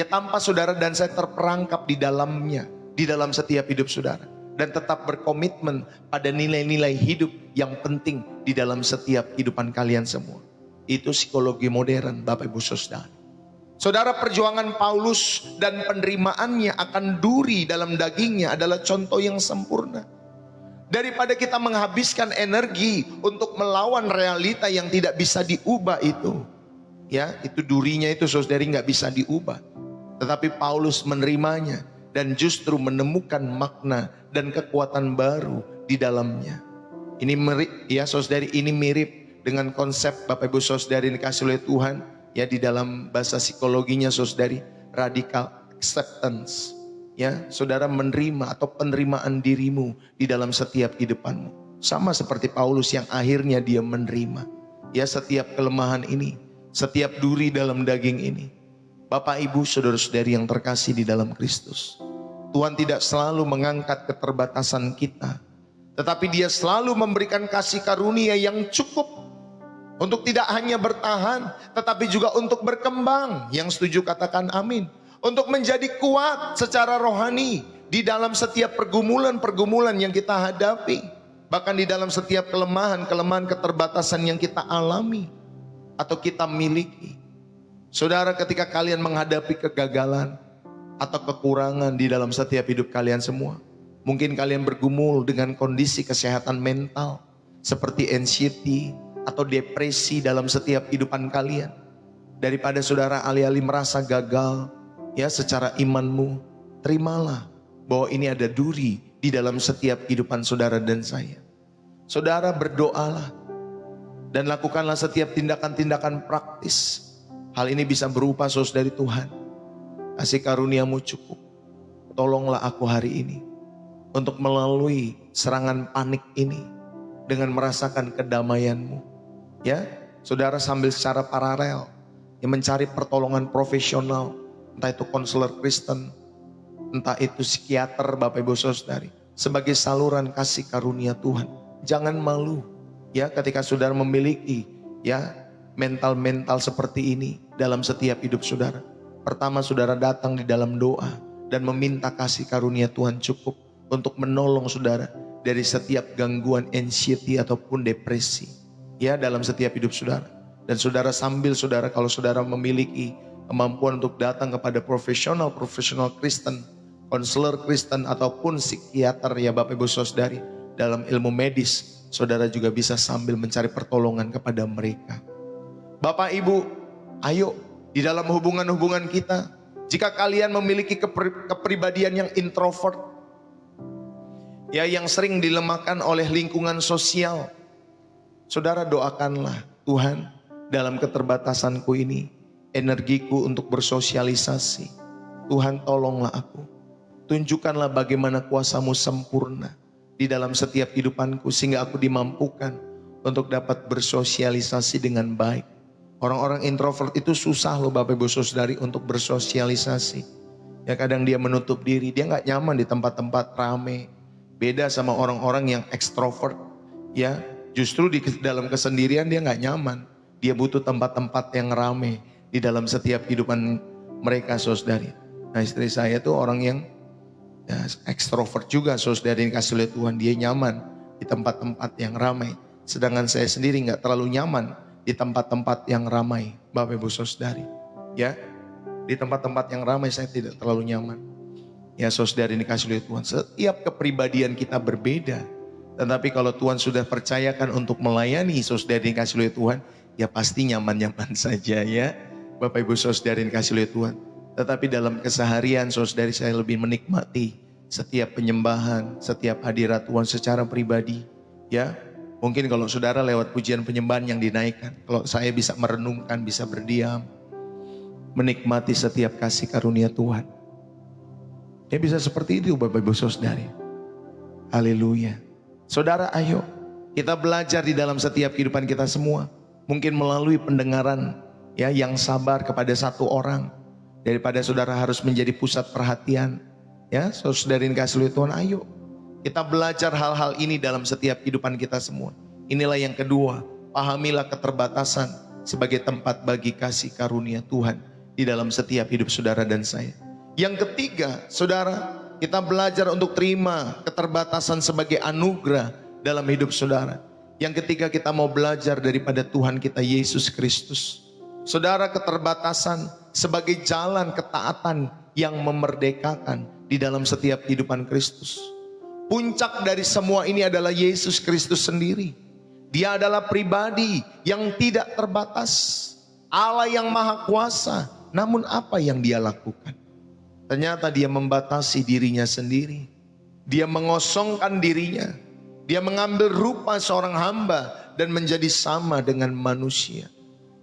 tanpa saudara dan saya terperangkap di dalamnya, di dalam setiap hidup saudara. Dan tetap berkomitmen pada nilai-nilai hidup yang penting di dalam setiap kehidupan kalian semua. Itu psikologi modern Bapak Ibu Saudara. Saudara, perjuangan Paulus dan penerimaannya akan duri dalam dagingnya adalah contoh yang sempurna. Daripada kita menghabiskan energi untuk melawan realita yang tidak bisa diubah itu. Ya, itu durinya itu saudari nggak bisa diubah. Tetapi Paulus menerimanya dan justru menemukan makna dan kekuatan baru di dalamnya. Ini mirip ya saudari, ini mirip dengan konsep Bapak Ibu Saudari dikasih oleh Tuhan ya di dalam bahasa psikologinya saudari, radical acceptance. Ya, saudara menerima atau penerimaan dirimu di dalam setiap kehidupanmu. Sama seperti Paulus yang akhirnya dia menerima ya setiap kelemahan ini, setiap duri dalam daging ini. Bapak Ibu saudara-saudari yang terkasih di dalam Kristus, Tuhan tidak selalu mengangkat keterbatasan kita, tetapi Dia selalu memberikan kasih karunia yang cukup untuk tidak hanya bertahan, tetapi juga untuk berkembang. Yang setuju katakan amin. Untuk menjadi kuat secara rohani di dalam setiap pergumulan-pergumulan yang kita hadapi, bahkan di dalam setiap kelemahan-kelemahan keterbatasan yang kita alami atau kita miliki. Saudara, ketika kalian menghadapi kegagalan atau kekurangan di dalam setiap hidup kalian semua, mungkin kalian bergumul dengan kondisi kesehatan mental seperti anxiety atau depresi dalam setiap kehidupan kalian. Daripada saudara alih-alih merasa gagal ya secara imanmu, terimalah bahwa ini ada duri di dalam setiap kehidupan saudara dan saya. Saudara, berdoalah dan lakukanlah setiap tindakan-tindakan praktis. Hal ini bisa berupa saudari, Tuhan, kasih karuniamu cukup. Tolonglah aku hari ini untuk melalui serangan panik ini. dengan merasakan kedamaian-Mu. Ya, saudara sambil secara paralel yang mencari pertolongan profesional, entah itu konselor Kristen, entah itu psikiater, Bapak Ibu Saudari, sebagai saluran kasih karunia Tuhan. Jangan malu ya ketika saudara memiliki ya mental-mental seperti ini dalam setiap hidup saudara. Pertama, saudara datang di dalam doa dan meminta kasih karunia Tuhan cukup untuk menolong saudara dari setiap gangguan anxiety ataupun depresi ya dalam setiap hidup saudara. Dan saudara sambil saudara, kalau saudara memiliki kemampuan untuk datang kepada profesional Kristen, konselor Kristen ataupun psikiater ya Bapak Ibu Saudari dalam ilmu medis, saudara juga bisa sambil mencari pertolongan kepada mereka. Bapak Ibu, ayo di dalam hubungan-hubungan kita, jika kalian memiliki kepribadian yang introvert, ya yang sering dilemahkan oleh lingkungan sosial, saudara doakanlah, Tuhan, dalam keterbatasanku ini, energiku untuk bersosialisasi, Tuhan tolonglah aku. Tunjukkanlah bagaimana kuasa-Mu sempurna di dalam setiap kehidupanku, sehingga aku dimampukan untuk dapat bersosialisasi dengan baik. Orang-orang introvert itu susah loh Bapak Ibu Saudari untuk bersosialisasi. Ya kadang dia menutup diri, dia gak nyaman di tempat-tempat rame. Beda sama orang-orang yang ekstrovert, ya justru di dalam kesendirian dia gak nyaman. Dia butuh tempat-tempat yang rame di dalam setiap kehidupan mereka, saudari. Nah, istri saya tuh orang yang ya, ekstrovert juga, saudari, dikasih oleh Tuhan. Dia nyaman di tempat-tempat yang ramai. Sedangkan saya sendiri gak terlalu nyaman di tempat-tempat yang ramai, Bapak Ibu Saudari. Ya, di tempat-tempat yang ramai saya tidak terlalu nyaman. Ya, saudari, dikasih oleh Tuhan. Setiap kepribadian kita berbeda. Tetapi kalau Tuhan sudah percayakan untuk melayani saudari, dikasih oleh Tuhan, ya pasti nyaman-nyaman saja ya Bapak Ibu Saudari yang dikasih oleh Tuhan. Tetapi dalam keseharian saudari, saya lebih menikmati setiap penyembahan, setiap hadirat Tuhan secara pribadi ya. Mungkin kalau saudara lewat pujian penyembahan yang dinaikkan, kalau saya bisa merenungkan, bisa berdiam, menikmati setiap kasih karunia Tuhan. Ya bisa seperti itu Bapak Ibu Saudari. Haleluya. Saudara, ayo kita belajar di dalam setiap kehidupan kita semua. Mungkin melalui pendengaran ya yang sabar kepada satu orang, daripada saudara harus menjadi pusat perhatian. Ya, saudari dikasih oleh Tuhan, ayo kita belajar hal-hal ini dalam setiap kehidupan kita semua. Inilah yang kedua, pahamilah keterbatasan sebagai tempat bagi kasih karunia Tuhan di dalam setiap hidup saudara dan saya. Yang ketiga, saudara, kita belajar untuk terima keterbatasan sebagai anugerah dalam hidup saudara. Yang ketiga, kita mau belajar daripada Tuhan kita Yesus Kristus. Saudara, keterbatasan sebagai jalan ketaatan yang memerdekakan di dalam setiap kehidupan Kristus. Puncak dari semua ini adalah Yesus Kristus sendiri. Dia adalah pribadi yang tidak terbatas, Allah yang maha kuasa. Namun apa yang dia lakukan? Ternyata dia membatasi dirinya sendiri. Dia mengosongkan dirinya. Dia mengambil rupa seorang hamba dan menjadi sama dengan manusia.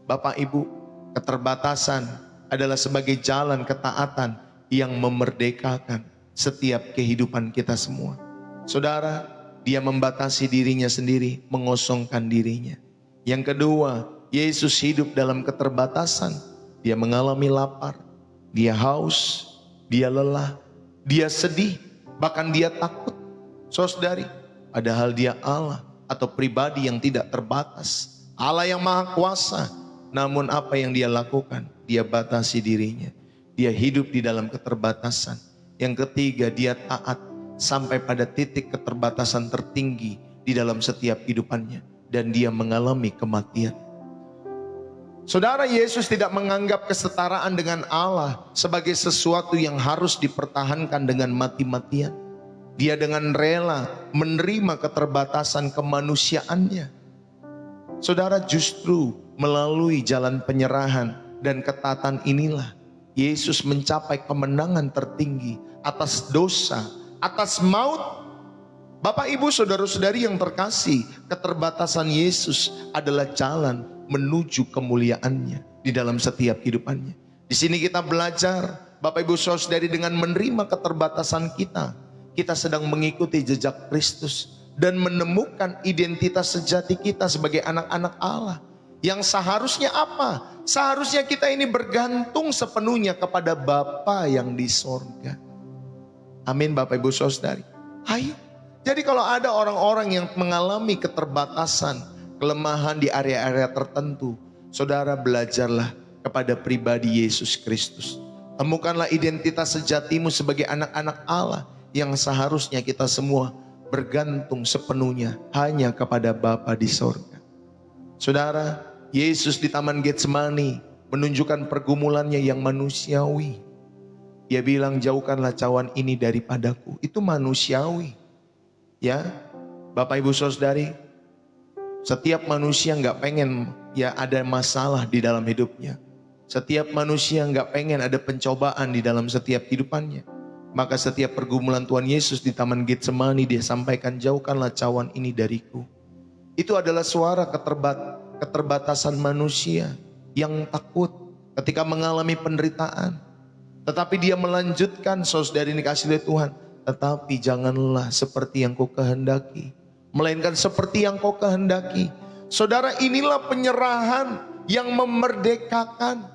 Bapak Ibu, keterbatasan adalah sebagai jalan ketaatan yang memerdekakan setiap kehidupan kita semua. Saudara, dia membatasi dirinya sendiri, mengosongkan dirinya. Yang kedua, Yesus hidup dalam keterbatasan. Dia mengalami lapar, dia haus, dia lelah, dia sedih, bahkan dia takut. Saudari, padahal dia Allah atau pribadi yang tidak terbatas, Allah yang maha kuasa. Namun apa yang dia lakukan? Dia batasi dirinya. Dia hidup di dalam keterbatasan. Yang ketiga, dia taat sampai pada titik keterbatasan tertinggi di dalam setiap kehidupannya. Dan dia mengalami kematian. Saudara, Yesus tidak menganggap kesetaraan dengan Allah sebagai sesuatu yang harus dipertahankan dengan mati-matian. Dia dengan rela menerima keterbatasan kemanusiaannya. Saudara, justru melalui jalan penyerahan dan ketaatan inilah Yesus mencapai kemenangan tertinggi atas dosa, atas maut. Bapak Ibu saudara-saudari yang terkasih, keterbatasan Yesus adalah jalan menuju kemuliaannya di dalam setiap kehidupannya. Di sini kita belajar, Bapak Ibu saudari, dengan menerima keterbatasan kita, kita sedang mengikuti jejak Kristus. dan menemukan identitas sejati kita sebagai anak-anak Allah. Yang seharusnya apa? Seharusnya kita ini bergantung sepenuhnya kepada Bapa yang di sorga. Amin Bapak Ibu Saudari. Ayo. Jadi kalau ada orang-orang yang mengalami keterbatasan, kelemahan di area-area tertentu, saudara belajarlah kepada pribadi Yesus Kristus. Temukanlah identitas sejatimu sebagai anak-anak Allah yang seharusnya kita semua bergantung sepenuhnya hanya kepada Bapa di sorga. Saudara, Yesus di Taman Getsemani menunjukkan pergumulannya yang manusiawi. Dia bilang, jauhkanlah cawan ini daripadaku. Itu manusiawi. Ya, Bapak Ibu Saudari, setiap manusia nggak pengen ya ada masalah di dalam hidupnya. Setiap manusia nggak pengen ada pencobaan di dalam setiap kehidupannya. Maka setiap pergumulan Tuhan Yesus di Taman Getsemani dia sampaikan, jauhkanlah cawan ini dariku. Itu adalah suara keterbatasan manusia yang takut ketika mengalami penderitaan. Tetapi dia melanjutkan, saudari dikasih oleh Tuhan, tetapi janganlah seperti yang kau kehendaki, melainkan seperti yang kau kehendaki. Saudara, inilah penyerahan yang memerdekakan.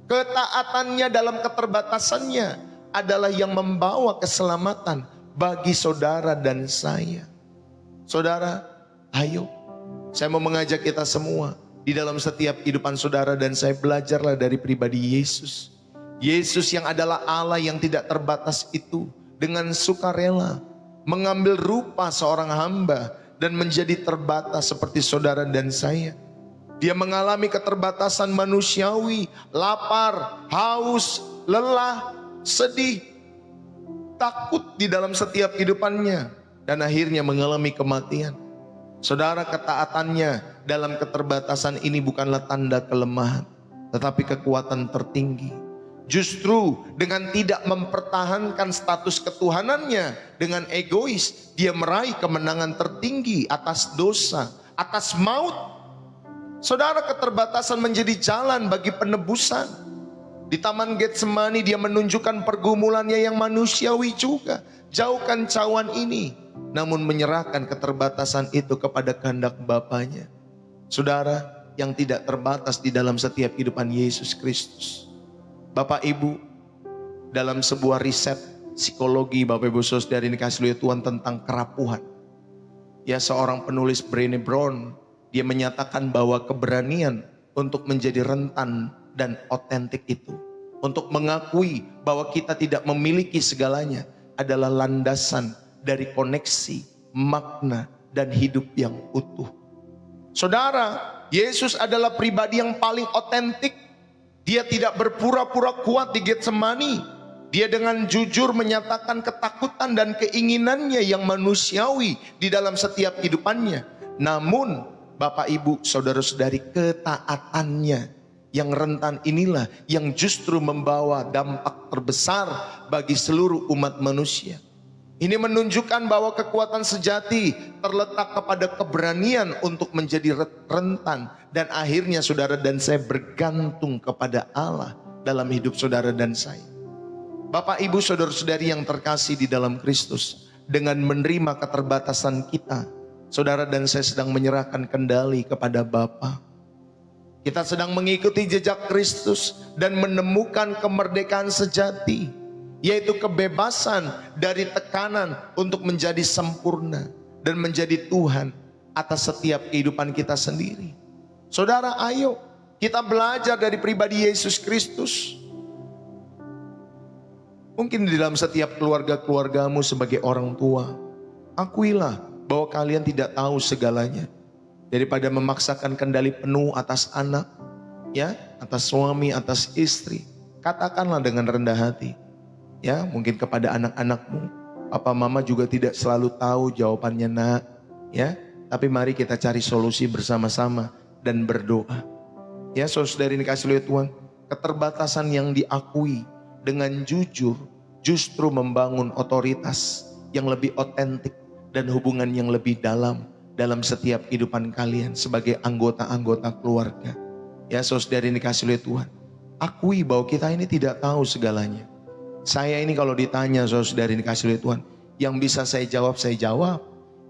Ketaatannya dalam keterbatasannya adalah yang membawa keselamatan bagi saudara dan saya. Saudara, ayo, saya mau mengajak kita semua di dalam setiap kehidupan saudara dan saya, belajarlah dari pribadi Yesus. Yesus yang adalah Allah yang tidak terbatas itu dengan sukarela mengambil rupa seorang hamba dan menjadi terbatas seperti saudara dan saya. Dia mengalami keterbatasan manusiawi, lapar, haus, lelah, sedih, takut di dalam setiap kehidupannya, dan akhirnya mengalami kematian. Saudara, ketaatannya dalam keterbatasan ini bukanlah tanda kelemahan, tetapi kekuatan tertinggi. Justru dengan tidak mempertahankan status ketuhanannya, dengan egois, dia meraih kemenangan tertinggi atas dosa, atas maut. Saudara, keterbatasan menjadi jalan bagi penebusan. Di Taman Getsemani dia menunjukkan pergumulannya yang manusiawi juga. Jauhkan cawan ini, namun menyerahkan keterbatasan itu kepada kehendak Bapanya. Saudara, yang tidak terbatas di dalam setiap kehidupan Yesus Kristus. Bapak Ibu, dalam sebuah riset psikologi Bapak Ibu Saudara dikasih oleh Tuhan tentang kerapuhan. Ya, seorang penulis Brené Brown, dia menyatakan bahwa keberanian untuk menjadi rentan dan otentik itu, untuk mengakui bahwa kita tidak memiliki segalanya, adalah landasan dari koneksi, makna, dan hidup yang utuh. Saudara, Yesus adalah pribadi yang paling otentik. Dia tidak berpura-pura kuat di Getsemani. Dia dengan jujur menyatakan ketakutan dan keinginannya yang manusiawi di dalam setiap kehidupannya. Namun, Bapak Ibu, saudara-saudari, ketaatannya yang rentan inilah yang justru membawa dampak terbesar bagi seluruh umat manusia. Ini menunjukkan bahwa kekuatan sejati terletak kepada keberanian untuk menjadi rentan. Dan akhirnya saudara dan saya bergantung kepada Allah dalam hidup saudara dan saya. Bapak Ibu saudara-saudari yang terkasih di dalam Kristus, dengan menerima keterbatasan kita, saudara dan saya sedang menyerahkan kendali kepada Bapa. Kita sedang mengikuti jejak Kristus dan menemukan kemerdekaan sejati, yaitu kebebasan dari tekanan untuk menjadi sempurna dan menjadi Tuhan atas setiap kehidupan kita sendiri. Saudara, ayo kita belajar dari pribadi Yesus Kristus. Mungkin di dalam setiap keluarga-keluargamu sebagai orang tua, akuilah bahwa kalian tidak tahu segalanya. Daripada memaksakan kendali penuh atas anak, ya, atas suami, atas istri, katakanlah dengan rendah hati. Ya, mungkin kepada anak-anakmu, papa mama juga tidak selalu tahu jawabannya nak, ya, tapi mari kita cari solusi bersama-sama dan berdoa. Ya, saudara dikasih oleh Tuhan, keterbatasan yang diakui dengan jujur justru membangun otoritas yang lebih otentik dan hubungan yang lebih dalam setiap kehidupan kalian sebagai anggota-anggota keluarga. Ya, saudara dikasih oleh Tuhan, akui bahwa kita ini tidak tahu segalanya. Saya ini kalau ditanya saudara dikasih oleh Tuhan, yang bisa saya jawab,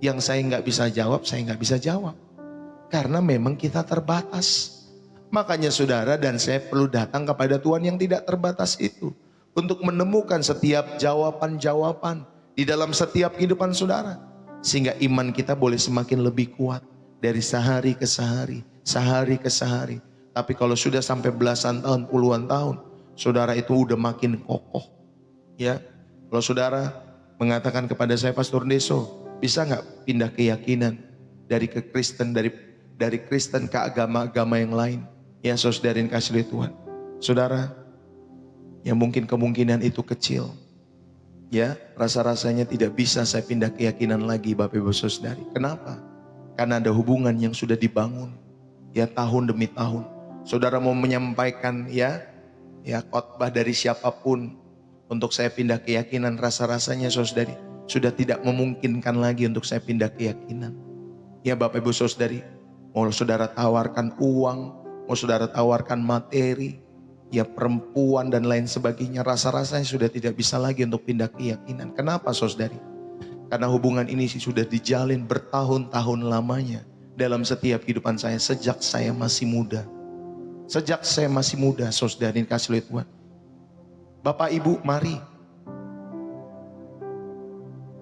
Yang saya nggak bisa jawab, saya nggak bisa jawab. Karena memang kita terbatas. Makanya saudara dan saya perlu datang kepada Tuhan yang tidak terbatas itu. Untuk menemukan setiap jawaban-jawaban di dalam setiap kehidupan saudara. Sehingga iman kita boleh semakin lebih kuat. Dari sehari ke sehari, sehari ke sehari. Tapi kalau sudah sampai belasan tahun, puluhan tahun, saudara itu udah makin kokoh. Ya, kalau saudara mengatakan kepada saya, Pastor Deso, bisa nggak pindah keyakinan dari ke Kristen, dari Kristen ke agama-agama yang lain? Ya saudarain kasih oleh Tuhan. Saudara, ya mungkin kemungkinan itu kecil. Ya, rasa-rasanya tidak bisa saya pindah keyakinan lagi Bapak Ibu Saudari. Kenapa? Karena ada hubungan yang sudah dibangun. Ya tahun demi tahun. Saudara mau menyampaikan ya khotbah dari siapapun untuk saya pindah keyakinan, rasa-rasanya saudari sudah tidak memungkinkan lagi untuk saya pindah keyakinan. Ya Bapak Ibu Saudari, mau saudara tawarkan uang, mau saudara tawarkan materi, ya perempuan dan lain sebagainya, rasa-rasanya sudah tidak bisa lagi untuk pindah keyakinan. Kenapa saudari? Karena hubungan ini sudah dijalin bertahun-tahun lamanya dalam setiap kehidupan saya sejak saya masih muda. Sejak saya masih muda, saudari kasih oleh Tuhan. Bapak Ibu, mari.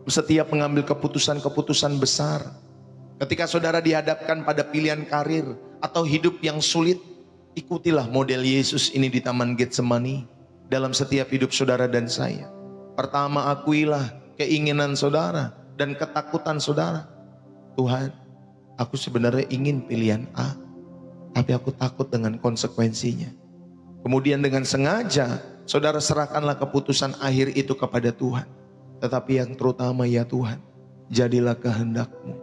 Setiap mengambil keputusan-keputusan besar, ketika saudara dihadapkan pada pilihan karir atau hidup yang sulit, ikutilah model Yesus ini di Taman Getsemani dalam setiap hidup saudara dan saya. Pertama, akuilah keinginan saudara dan ketakutan saudara. Tuhan, aku sebenarnya ingin pilihan A, tapi aku takut dengan konsekuensinya. Kemudian dengan sengaja, saudara serahkanlah keputusan akhir itu kepada Tuhan. Tetapi yang terutama ya Tuhan, jadilah kehendak-Mu.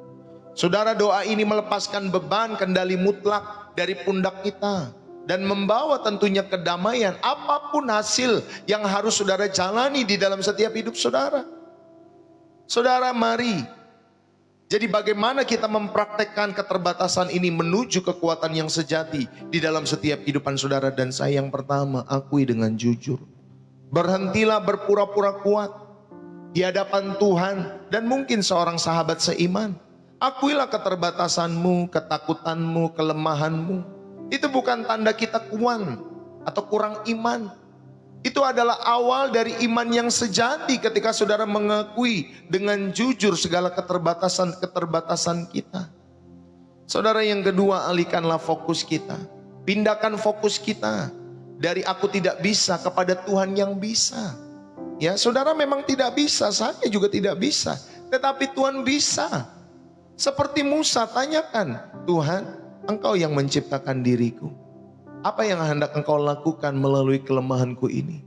Saudara, doa ini melepaskan beban kendali mutlak dari pundak kita. Dan membawa tentunya kedamaian apapun hasil yang harus saudara jalani di dalam setiap hidup saudara. Saudara, mari. Jadi bagaimana kita mempraktekkan keterbatasan ini menuju kekuatan yang sejati di dalam setiap kehidupan saudara dan saya? Yang pertama, akui dengan jujur. Berhentilah berpura-pura kuat di hadapan Tuhan dan mungkin seorang sahabat seiman. Akuilah keterbatasanmu, ketakutanmu, kelemahanmu. Itu bukan tanda kita kuat atau kurang iman. Itu adalah awal dari iman yang sejati ketika saudara mengakui dengan jujur segala keterbatasan kita. Saudara, yang kedua, alihkanlah fokus kita. Pindahkan fokus kita dari aku tidak bisa kepada Tuhan yang bisa. Ya, saudara memang tidak bisa, saya juga tidak bisa. Tetapi Tuhan bisa. Seperti Musa, tanyakan, Tuhan, Engkau yang menciptakan diriku. Apa yang hendak Engkau lakukan melalui kelemahanku ini?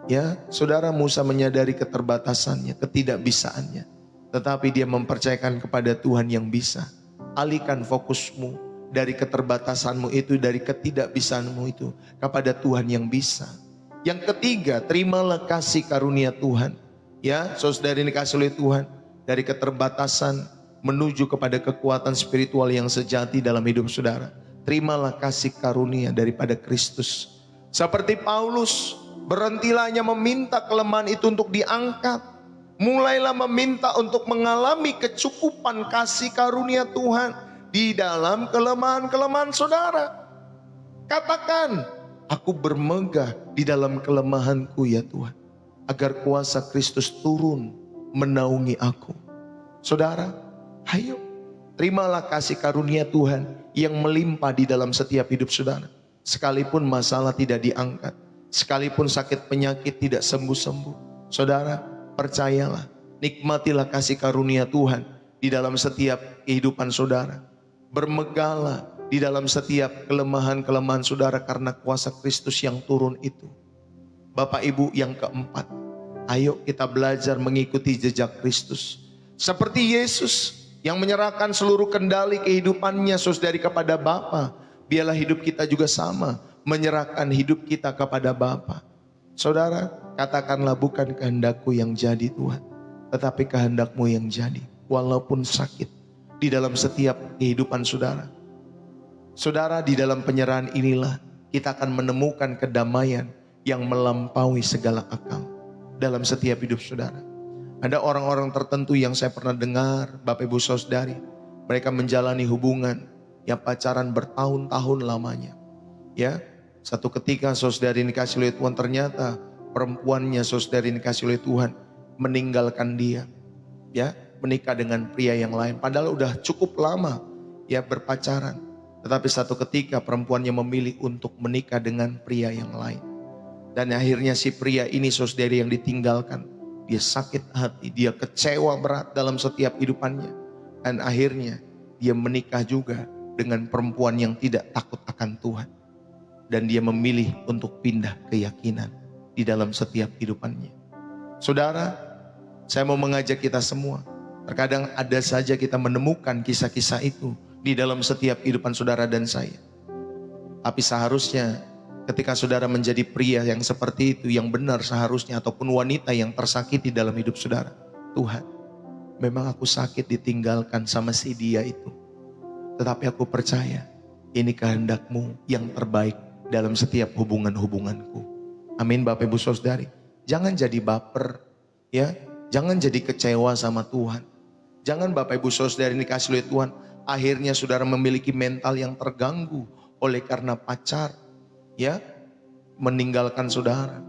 Ya, saudara, Musa menyadari keterbatasannya, ketidakbisaannya. Tetapi dia mempercayakan kepada Tuhan yang bisa. Alihkan fokusmu dari keterbatasanmu itu, dari ketidakbisaanmu itu, kepada Tuhan yang bisa. Yang ketiga, terimalah kasih karunia Tuhan. Ya, saudara ini kasih oleh Tuhan. Dari keterbatasan menuju kepada kekuatan spiritual yang sejati dalam hidup saudara. Terimalah kasih karunia daripada Kristus. Seperti Paulus, berhentilah hanya meminta kelemahan itu untuk diangkat. Mulailah meminta untuk mengalami kecukupan kasih karunia Tuhan di dalam kelemahan-kelemahan saudara. Katakan, aku bermegah di dalam kelemahanku ya Tuhan, agar kuasa Kristus turun menaungi aku. Saudara, ayo terimalah kasih karunia Tuhan yang melimpah di dalam setiap hidup saudara. Sekalipun masalah tidak diangkat, sekalipun sakit penyakit tidak sembuh-sembuh, saudara percayalah, nikmatilah kasih karunia Tuhan di dalam setiap kehidupan saudara. Bermegahlah di dalam setiap kelemahan-kelemahan saudara karena kuasa Kristus yang turun itu. Bapak Ibu, yang keempat, ayo kita belajar mengikuti jejak Kristus. Seperti Yesus yang menyerahkan seluruh kendali kehidupannya saudari kepada Bapa, biarlah hidup kita juga sama, menyerahkan hidup kita kepada Bapa. Saudara, katakanlah, bukan kehendakku yang jadi Tuhan, tetapi kehendak-Mu yang jadi. Walaupun sakit di dalam setiap kehidupan saudara. Saudara, di dalam penyerahan inilah kita akan menemukan kedamaian yang melampaui segala akal dalam setiap hidup saudara. Ada orang-orang tertentu yang saya pernah dengar, Bapak Ibu Saudari, mereka menjalani hubungan yang pacaran bertahun-tahun lamanya. Ya, satu ketika saudari dikasih oleh Tuhan, ternyata perempuannya saudari dikasih oleh Tuhan meninggalkan dia. Ya, menikah dengan pria yang lain. Padahal udah cukup lama ya berpacaran. Tetapi satu ketika perempuannya memilih untuk menikah dengan pria yang lain. Dan akhirnya si pria ini saudari yang ditinggalkan, dia sakit hati, dia kecewa berat dalam setiap hidupannya. Dan akhirnya dia menikah juga dengan perempuan yang tidak takut akan Tuhan. Dan dia memilih untuk pindah keyakinan di dalam setiap hidupannya. Saudara, saya mau mengajak kita semua. Terkadang ada saja kita menemukan kisah-kisah itu di dalam setiap kehidupan saudara dan saya. Tapi seharusnya ketika saudara menjadi pria yang seperti itu, yang benar seharusnya, ataupun wanita yang tersakiti dalam hidup saudara, Tuhan, memang aku sakit ditinggalkan sama si dia itu. Tetapi aku percaya ini kehendak-Mu yang terbaik dalam setiap hubungan-hubunganku. Amin Bapak Ibu Saudari. Jangan jadi baper, ya. Jangan jadi kecewa sama Tuhan. Jangan Bapak Ibu Saudari dikasih oleh Tuhan, akhirnya saudara memiliki mental yang terganggu oleh karena pacar, ya, meninggalkan saudara.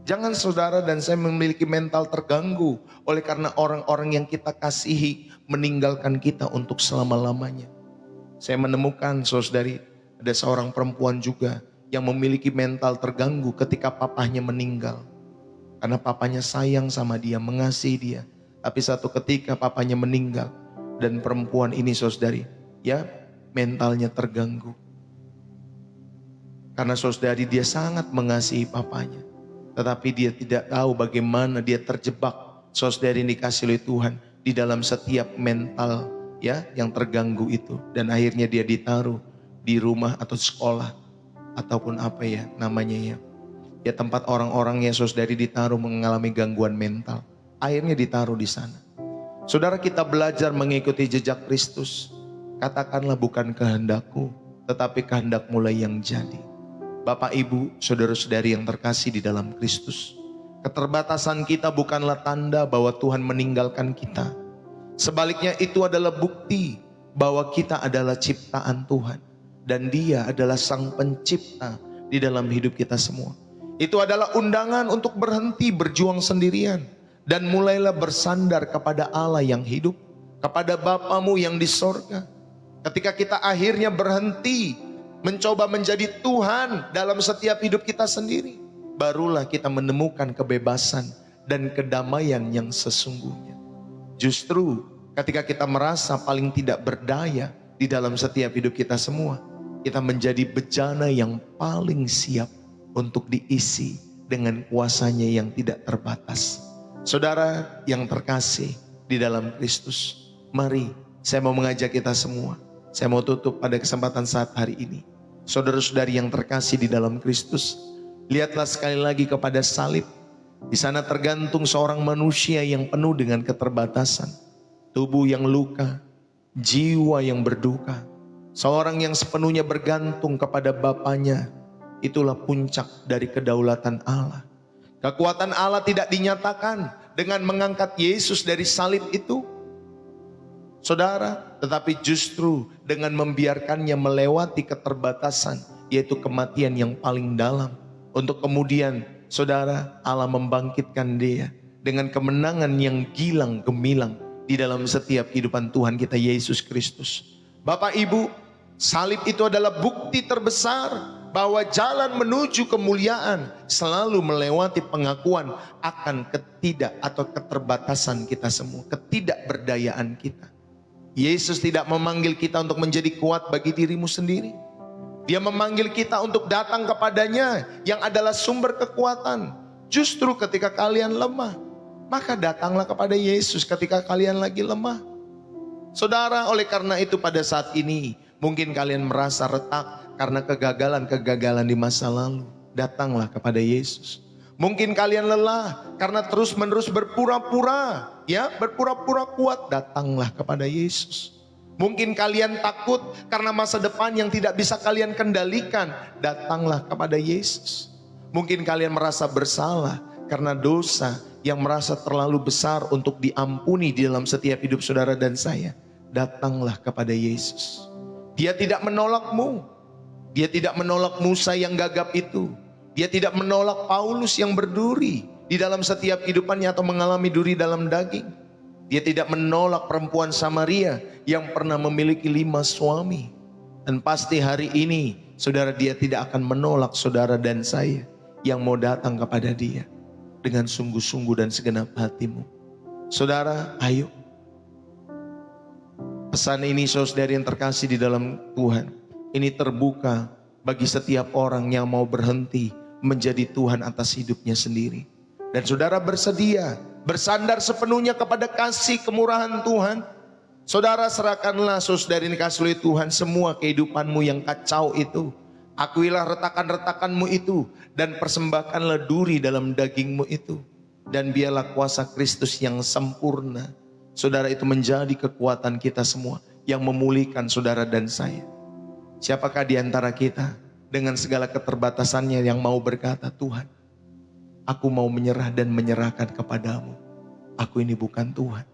Jangan saudara dan saya memiliki mental terganggu oleh karena orang-orang yang kita kasihi meninggalkan kita untuk selama-lamanya. Saya menemukan saudari, ada seorang perempuan juga yang memiliki mental terganggu ketika papahnya meninggal. Karena papanya sayang sama dia, mengasihi dia. Tapi satu ketika papanya meninggal dan perempuan ini saudari, ya, mentalnya terganggu. Karena saudari dia sangat mengasihi papanya. Tetapi dia tidak tahu bagaimana dia terjebak, saudari dikasih oleh Tuhan, di dalam setiap mental ya yang terganggu itu. Dan akhirnya dia ditaruh di rumah atau sekolah, ataupun apa ya namanya ya. Ya tempat orang-orang yang saudari ditaruh mengalami gangguan mental. Akhirnya ditaruh di sana. Saudara, kita belajar mengikuti jejak Kristus. Katakanlah bukan kehendakku, tetapi kehendak mulai yang jadi. Bapak Ibu, saudara-saudari yang terkasih di dalam Kristus, keterbatasan kita bukanlah tanda bahwa Tuhan meninggalkan kita. Sebaliknya itu adalah bukti bahwa kita adalah ciptaan Tuhan. Dan Dia adalah Sang Pencipta di dalam hidup kita semua. Itu adalah undangan untuk berhenti berjuang sendirian. Dan mulailah bersandar kepada Allah yang hidup, kepada Bapamu yang di sorga. Ketika kita akhirnya berhenti mencoba menjadi Tuhan dalam setiap hidup kita sendiri, barulah kita menemukan kebebasan dan kedamaian yang sesungguhnya. Justru ketika kita merasa paling tidak berdaya di dalam setiap hidup kita semua, kita menjadi bejana yang paling siap untuk diisi dengan kuasanya yang tidak terbatas. Saudara yang terkasih di dalam Kristus, mari saya mau mengajak kita semua. Saya mau tutup pada kesempatan saat hari ini. Saudara-saudari yang terkasih di dalam Kristus, lihatlah sekali lagi kepada salib. Di sana tergantung seorang manusia yang penuh dengan keterbatasan, tubuh yang luka, jiwa yang berduka. Seorang yang sepenuhnya bergantung kepada Bapanya. Itulah puncak dari kedaulatan Allah. Kekuatan Allah tidak dinyatakan dengan mengangkat Yesus dari salib itu, saudara, tetapi justru dengan membiarkannya melewati keterbatasan, yaitu kematian yang paling dalam. Untuk kemudian, saudara, Allah membangkitkan Dia dengan kemenangan yang gilang gemilang di dalam setiap kehidupan Tuhan kita Yesus Kristus. Bapak Ibu, salib itu adalah bukti terbesar bahwa jalan menuju kemuliaan selalu melewati pengakuan akan keterbatasan kita semua, ketidakberdayaan kita. Yesus tidak memanggil kita untuk menjadi kuat bagi dirimu sendiri. Dia memanggil kita untuk datang kepadanya yang adalah sumber kekuatan. Justru ketika kalian lemah, maka datanglah kepada Yesus ketika kalian lagi lemah. Saudara, oleh karena itu pada saat ini mungkin kalian merasa retak karena kegagalan-kegagalan di masa lalu. Datanglah kepada Yesus. Mungkin kalian lelah karena terus-menerus berpura-pura, ya, berpura-pura kuat. Datanglah kepada Yesus. Mungkin kalian takut karena masa depan yang tidak bisa kalian kendalikan. Datanglah kepada Yesus. Mungkin kalian merasa bersalah karena dosa yang merasa terlalu besar untuk diampuni di dalam setiap hidup saudara dan saya, datanglah kepada Yesus. Dia tidak menolakmu. Dia tidak menolak Musa yang gagap itu. Dia tidak menolak Paulus yang berduri di dalam setiap kehidupannya atau mengalami duri dalam daging. Dia tidak menolak perempuan Samaria yang pernah memiliki 5 suami. Dan pasti hari ini saudara, dia tidak akan menolak saudara dan saya yang mau datang kepada dia dengan sungguh-sungguh dan segenap hatimu. Saudara, ayo. Pesan ini saudara yang terkasih di dalam Tuhan, ini terbuka bagi setiap orang yang mau berhenti menjadi Tuhan atas hidupnya sendiri. Dan saudara bersedia bersandar sepenuhnya kepada kasih kemurahan Tuhan. Saudara, serahkanlah saudara ini kasih oleh Tuhan semua kehidupanmu yang kacau itu. Akuilah retakan-retakanmu itu dan persembahkanlah duri dalam dagingmu itu. Dan biarlah kuasa Kristus yang sempurna, saudara, itu menjadi kekuatan kita semua yang memulihkan saudara dan saya. Siapakah di antara kita dengan segala keterbatasannya yang mau berkata, Tuhan, aku mau menyerah dan menyerahkan kepadamu. Aku ini bukan Tuhan.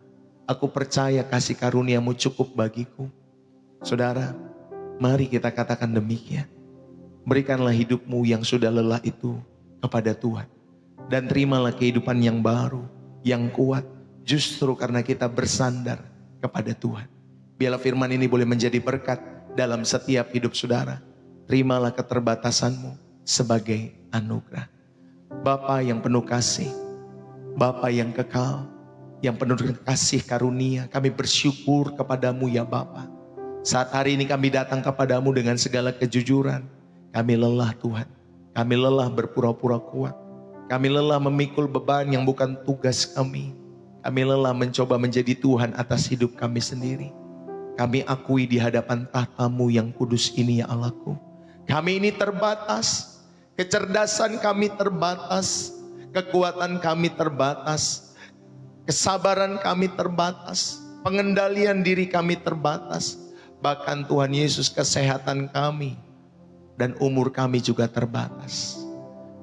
Aku percaya kasih karuniamu cukup bagiku. Saudara, mari kita katakan demikian. Berikanlah hidupmu yang sudah lelah itu kepada Tuhan. Dan terimalah kehidupan yang baru, yang kuat, justru karena kita bersandar kepada Tuhan. Biarlah firman ini boleh menjadi berkat dalam setiap hidup saudara. Terimalah keterbatasanmu sebagai anugerah. Bapa yang penuh kasih, Bapa yang kekal, yang penuh dengan kasih karunia, kami bersyukur kepadamu ya Bapa. Saat hari ini kami datang kepadamu dengan segala kejujuran. Kami lelah Tuhan, kami lelah berpura-pura kuat. Kami lelah memikul beban yang bukan tugas kami. Kami lelah mencoba menjadi Tuhan atas hidup kami sendiri. Kami akui di hadapan tahta-Mu yang kudus ini ya Allahku. Kami ini terbatas, kecerdasan kami terbatas, kekuatan kami terbatas, kesabaran kami terbatas, pengendalian diri kami terbatas. Bahkan Tuhan Yesus, kesehatan kami dan umur kami juga terbatas.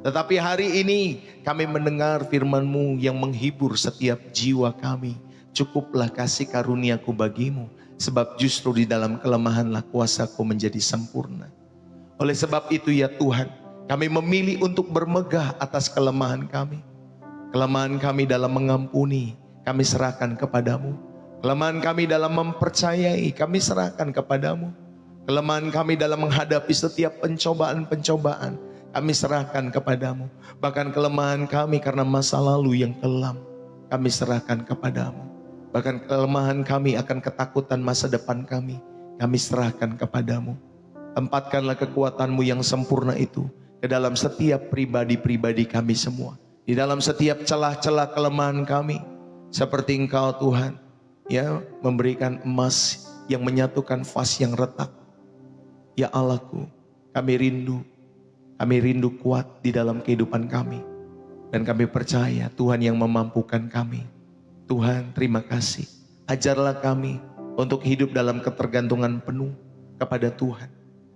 Tetapi hari ini kami mendengar firman-Mu yang menghibur setiap jiwa kami. Cukuplah kasih karuniaku bagimu, sebab justru di dalam kelemahanlah kuasaku menjadi sempurna. Oleh sebab itu ya Tuhan, kami memilih untuk bermegah atas kelemahan kami. Kelemahan kami dalam mengampuni, kami serahkan kepadamu. Kelemahan kami dalam mempercayai, kami serahkan kepadamu. Kelemahan kami dalam menghadapi setiap pencobaan-pencobaan, kami serahkan kepadamu. Bahkan kelemahan kami karena masa lalu yang kelam, kami serahkan kepadamu. Bahkan kelemahan kami akan ketakutan masa depan kami serahkan kepadamu. Tempatkanlah kekuatan-Mu yang sempurna itu ke dalam setiap pribadi-pribadi kami semua. Di dalam setiap celah-celah kelemahan kami. Seperti Engkau Tuhan, ya, memberikan emas yang menyatukan vas yang retak. Ya Allahku, kami rindu kuat di dalam kehidupan kami. Dan kami percaya Tuhan yang memampukan kami. Tuhan, terima kasih. Ajarlah kami untuk hidup dalam ketergantungan penuh kepada Tuhan.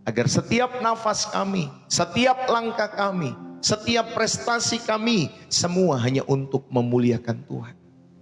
Agar setiap nafas kami, setiap langkah kami, setiap prestasi kami, semua hanya untuk memuliakan Tuhan.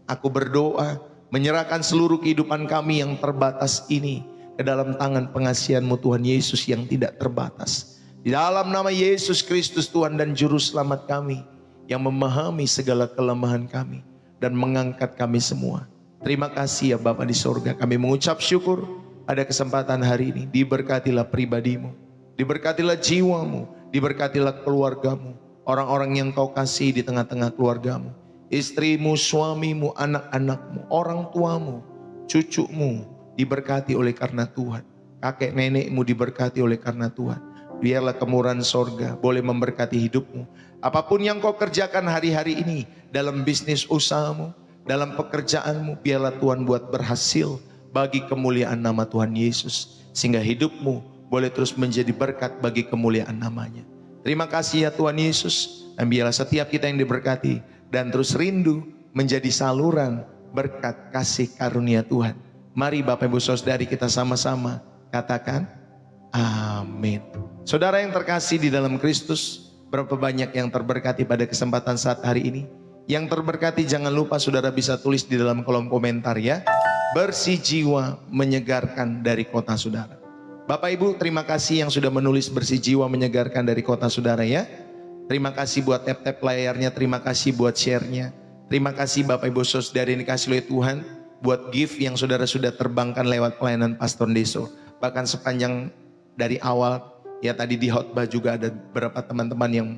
Aku berdoa, menyerahkan seluruh kehidupan kami yang terbatas ini ke dalam tangan pengasihan-Mu Tuhan Yesus yang tidak terbatas. Di dalam nama Yesus Kristus Tuhan dan Juru Selamat kami, yang memahami segala kelemahan kami dan mengangkat kami semua. Terima kasih ya Bapa di sorga. Kami mengucap syukur pada kesempatan hari ini. Diberkatilah pribadimu, diberkatilah jiwamu, diberkatilah keluargamu, orang-orang yang Kau kasih di tengah-tengah keluargamu, istrimu, suamimu, anak-anakmu, orang tuamu, cucumu, diberkati oleh karena Tuhan. Kakek nenekmu diberkati oleh karena Tuhan. Biarlah kemurahan sorga boleh memberkati hidupmu. Apapun yang kau kerjakan hari-hari ini, dalam bisnis usahamu, dalam pekerjaanmu, biarlah Tuhan buat berhasil bagi kemuliaan nama Tuhan Yesus. Sehingga hidupmu boleh terus menjadi berkat bagi kemuliaan namanya. Terima kasih ya Tuhan Yesus. Dan biarlah setiap kita yang diberkati dan terus rindu menjadi saluran berkat kasih karunia Tuhan. Mari Bapak Ibu Saudari kita sama-sama katakan amin. Saudara yang terkasih di dalam Kristus, Berapa banyak yang terberkati pada kesempatan saat hari ini? Yang terberkati jangan lupa saudara bisa tulis di dalam kolom komentar ya. Bersih jiwa menyegarkan dari kota saudara. Bapak Ibu terima kasih yang sudah menulis bersih jiwa menyegarkan dari kota saudara ya. Terima kasih buat tap-tap layarnya, terima kasih buat share-nya. Terima kasih Bapak Ibu Saudara yang dikasih oleh Tuhan buat gift yang saudara sudah terbangkan lewat pelayanan Pastor Deso. Bahkan sepanjang dari awal ya tadi di khotbah juga ada beberapa teman-teman yang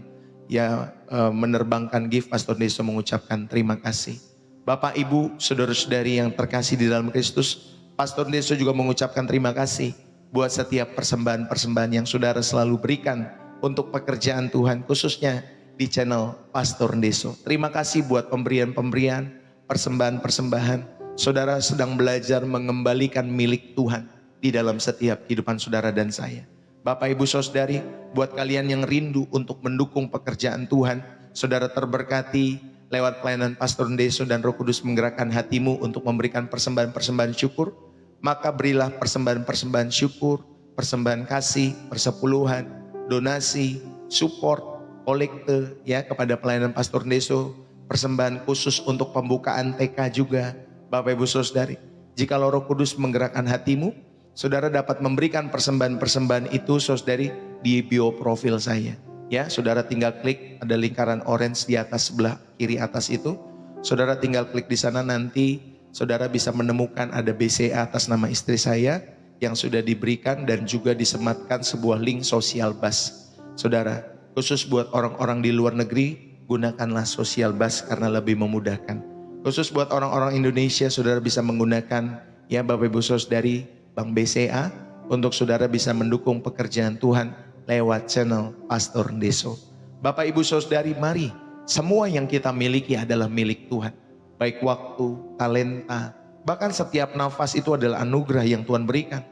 menerbangkan gift. Pastor Deso mengucapkan terima kasih. Bapak Ibu saudara-saudari yang terkasih di dalam Kristus, Pastor Deso juga mengucapkan terima kasih buat setiap persembahan-persembahan yang saudara selalu berikan untuk pekerjaan Tuhan, khususnya di channel Pastor Deso. Terima kasih buat pemberian-pemberian, persembahan-persembahan. Saudara sedang belajar mengembalikan milik Tuhan di dalam setiap kehidupan saudara dan saya. Bapak Ibu Saudari, buat kalian yang rindu untuk mendukung pekerjaan Tuhan, saudara terberkati lewat pelayanan Pastor Deso dan Roh Kudus menggerakkan hatimu untuk memberikan persembahan-persembahan syukur, maka berilah persembahan-persembahan syukur, persembahan kasih, persepuluhan, donasi, support, kolekte ya kepada pelayanan Pastor Deso, persembahan khusus untuk pembukaan TK juga. Bapak Ibu Saudari, jika Roh Kudus menggerakkan hatimu, saudara dapat memberikan persembahan-persembahan itu saudari di bio profil saya. Ya, saudara tinggal klik ada lingkaran orange di atas sebelah kiri atas itu. Saudara tinggal klik di sana, nanti saudara bisa menemukan ada BCA atas nama istri saya yang sudah diberikan dan juga disematkan sebuah link sosial bus. Saudara, khusus buat orang-orang di luar negeri, gunakanlah sosial bus karena lebih memudahkan. Khusus buat orang-orang Indonesia, saudara bisa menggunakan ya Bapak Ibu Saudari Bank BCA untuk saudara bisa mendukung pekerjaan Tuhan lewat channel Pastor Deso. Bapak Ibu Saudari, mari semua yang kita miliki adalah milik Tuhan. Baik waktu, talenta, bahkan setiap nafas itu adalah anugerah yang Tuhan berikan.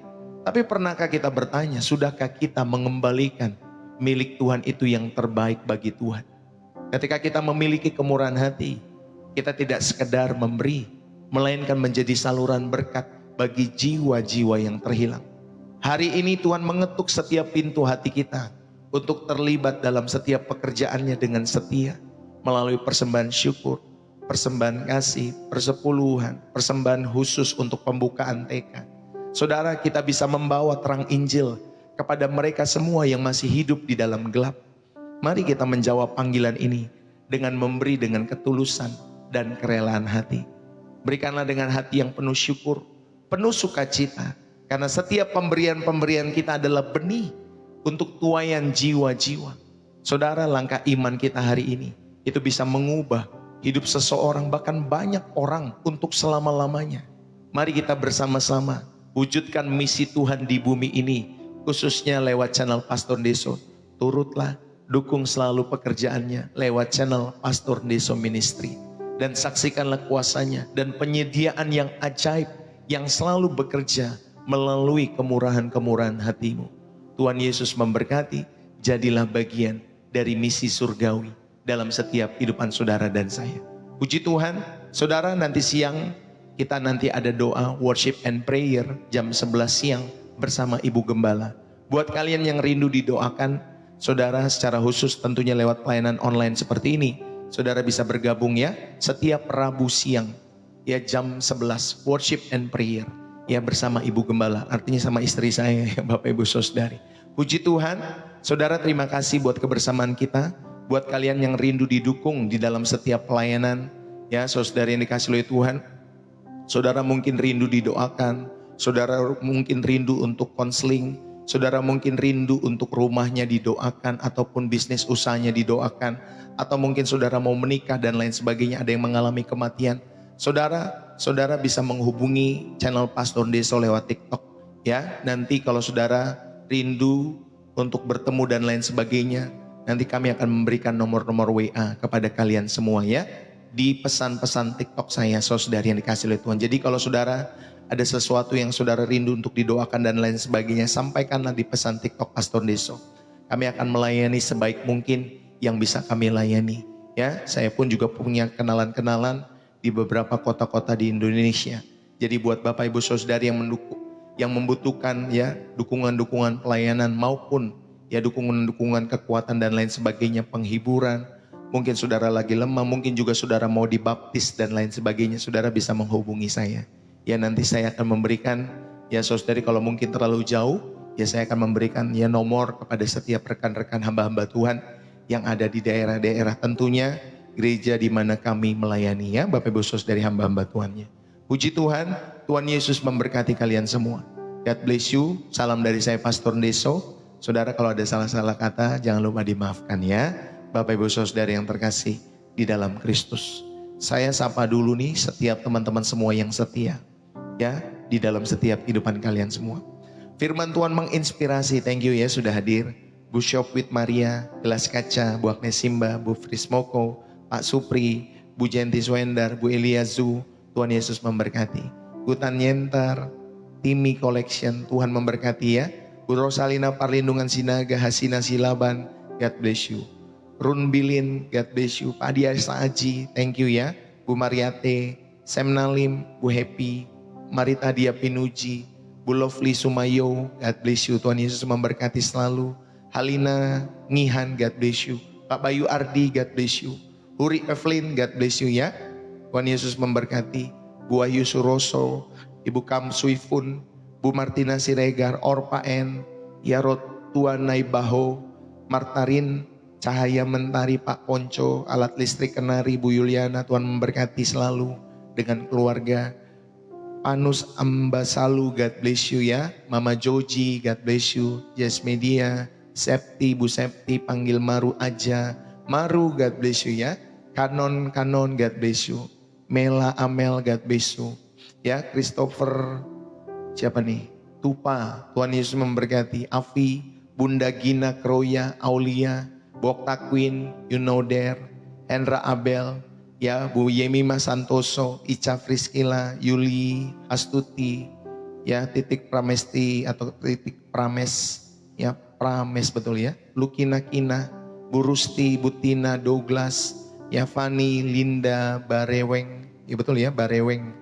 Tapi pernahkah kita bertanya, sudahkah kita mengembalikan milik Tuhan itu yang terbaik bagi Tuhan? Ketika kita memiliki kemurahan hati, kita tidak sekedar memberi, melainkan menjadi saluran berkat bagi jiwa-jiwa yang terhilang. Hari ini Tuhan mengetuk setiap pintu hati kita untuk terlibat dalam setiap pekerjaannya dengan setia, melalui persembahan syukur, persembahan kasih, persepuluhan, persembahan khusus untuk pembukaan TK. Saudara, kita bisa membawa terang Injil kepada mereka semua yang masih hidup di dalam gelap. Mari kita menjawab panggilan ini dengan memberi dengan ketulusan dan kerelaan hati. Berikanlah dengan hati yang penuh syukur, penuh sukacita, karena setiap pemberian-pemberian kita adalah benih untuk tuaian jiwa-jiwa. Saudara, langkah iman kita hari ini itu bisa mengubah hidup seseorang, bahkan banyak orang untuk selama-lamanya. Mari kita bersama-sama wujudkan misi Tuhan di bumi ini, khususnya lewat channel Pastor Deso. Turutlah, dukung selalu pekerjaannya lewat channel Pastor Deso Ministry. Dan saksikanlah kuasanya dan penyediaan yang ajaib yang selalu bekerja melalui kemurahan-kemurahan hatimu. Tuhan Yesus memberkati, jadilah bagian dari misi surgawi dalam setiap kehidupan saudara dan saya. Puji Tuhan, saudara, nanti siang kita nanti ada doa, worship and prayer jam 11 siang bersama Ibu Gembala. Buat kalian yang rindu didoakan, saudara secara khusus tentunya lewat pelayanan online seperti ini, saudara bisa bergabung ya setiap Rabu siang ya jam 11 worship and prayer ya bersama Ibu Gembala, artinya sama istri saya ya Bapak Ibu Saudari. Puji Tuhan, saudara, terima kasih buat kebersamaan kita. Buat kalian yang rindu didukung di dalam setiap pelayanan ya saudara yang dikasih oleh Tuhan, saudara mungkin rindu didoakan, saudara mungkin rindu untuk konseling, saudara mungkin rindu untuk rumahnya didoakan ataupun bisnis usahanya didoakan, atau mungkin saudara mau menikah dan lain sebagainya, ada yang mengalami kematian. Saudara bisa menghubungi channel Pastor Deso lewat TikTok ya. Nanti kalau saudara rindu untuk bertemu dan lain sebagainya, nanti kami akan memberikan nomor-nomor WA kepada kalian semua ya di pesan-pesan TikTok saya, saudari yang dikasih oleh Tuhan. Jadi kalau saudara ada sesuatu yang saudara rindu untuk didoakan dan lain sebagainya, sampaikanlah di pesan TikTok Pastor Deso. Kami akan melayani sebaik mungkin yang bisa kami layani ya. Saya pun juga punya kenalan-kenalan di beberapa kota-kota di Indonesia. Jadi buat Bapak Ibu Saudari yang membutuhkan ya dukungan-dukungan pelayanan maupun ya dukungan-dukungan, kekuatan dan lain sebagainya, penghiburan. Mungkin saudara lagi lemah, mungkin juga saudara mau dibaptis dan lain sebagainya, saudara bisa menghubungi saya. Ya nanti saya akan memberikan, ya saudari kalau mungkin terlalu jauh, ya saya akan memberikan ya nomor kepada setiap rekan-rekan hamba-hamba Tuhan yang ada di daerah-daerah, tentunya gereja di mana kami melayani, ya Bapak Ibu Saudara dari hamba-hamba Tuhannya. Puji Tuhan, Tuhan Yesus memberkati kalian semua. God bless you. Salam dari saya Pastor Deso. Saudara kalau ada salah-salah kata jangan lupa dimaafkan ya. Bapak Ibu Saudara yang terkasih di dalam Kristus. Saya sapa dulu nih setiap teman-teman semua yang setia ya di dalam setiap kehidupan kalian semua. Firman Tuhan menginspirasi. Thank you ya sudah hadir. Bu Shop with Maria, Gelas Kaca, Bu Agnes Simba, Bu Frismoko, Pak Supri, Bu Jenti Swendar, Bu Eliazu. Tuhan Yesus memberkati. Bu Tanyenter, Timi Collection, Tuhan memberkati ya. Bu Rosalina Parlindungan Sinaga, Hasina Silaban, God bless you. Run Bilin, God bless you. Pak Dia Saji, thank you ya. Bu Mariate, Sem Nalim, Bu Happy, Marita Dia Pinuji, Bu Lovely Sumayo, God bless you. Tuhan Yesus memberkati selalu. Halina Ngihan, God bless you. Pak Bayu Ardi, God bless you. Huri Evelyn, God bless you ya. Tuhan Yesus memberkati. Bu Ayu Suroso, Ibu Kam Suifun, Bu Martina Siregar, Orpa N, Yarot Tuan Naibaho, Martarin, Cahaya Mentari, Pak Ponco, Alat Listrik Kenari, Bu Yuliana. Tuhan memberkati selalu dengan keluarga. Panus Ambasalu, God bless you ya. Mama Joji, God bless you. Yes Media, Septi, Bu Septi, panggil Maru aja. Maru, God bless you ya. Kanon, God bless you. Mela Amel, God bless you. Ya, Christopher, siapa nih? Tupa, Tuhan Yesus memberkati. Afi, Bunda Gina, Kroya, Aulia, Bok Takwin, you know there. Hendra Abel, ya, Bu Yemima Santoso, Ica Friskila, Yuli, Astuti, ya, Titik Pramesti atau Titik Prames, ya, Prames betul ya. Lukina Kina, Bu Rusti, Butina, Douglas, ya Fani, Linda, Bareweng, ya betul ya, Bareweng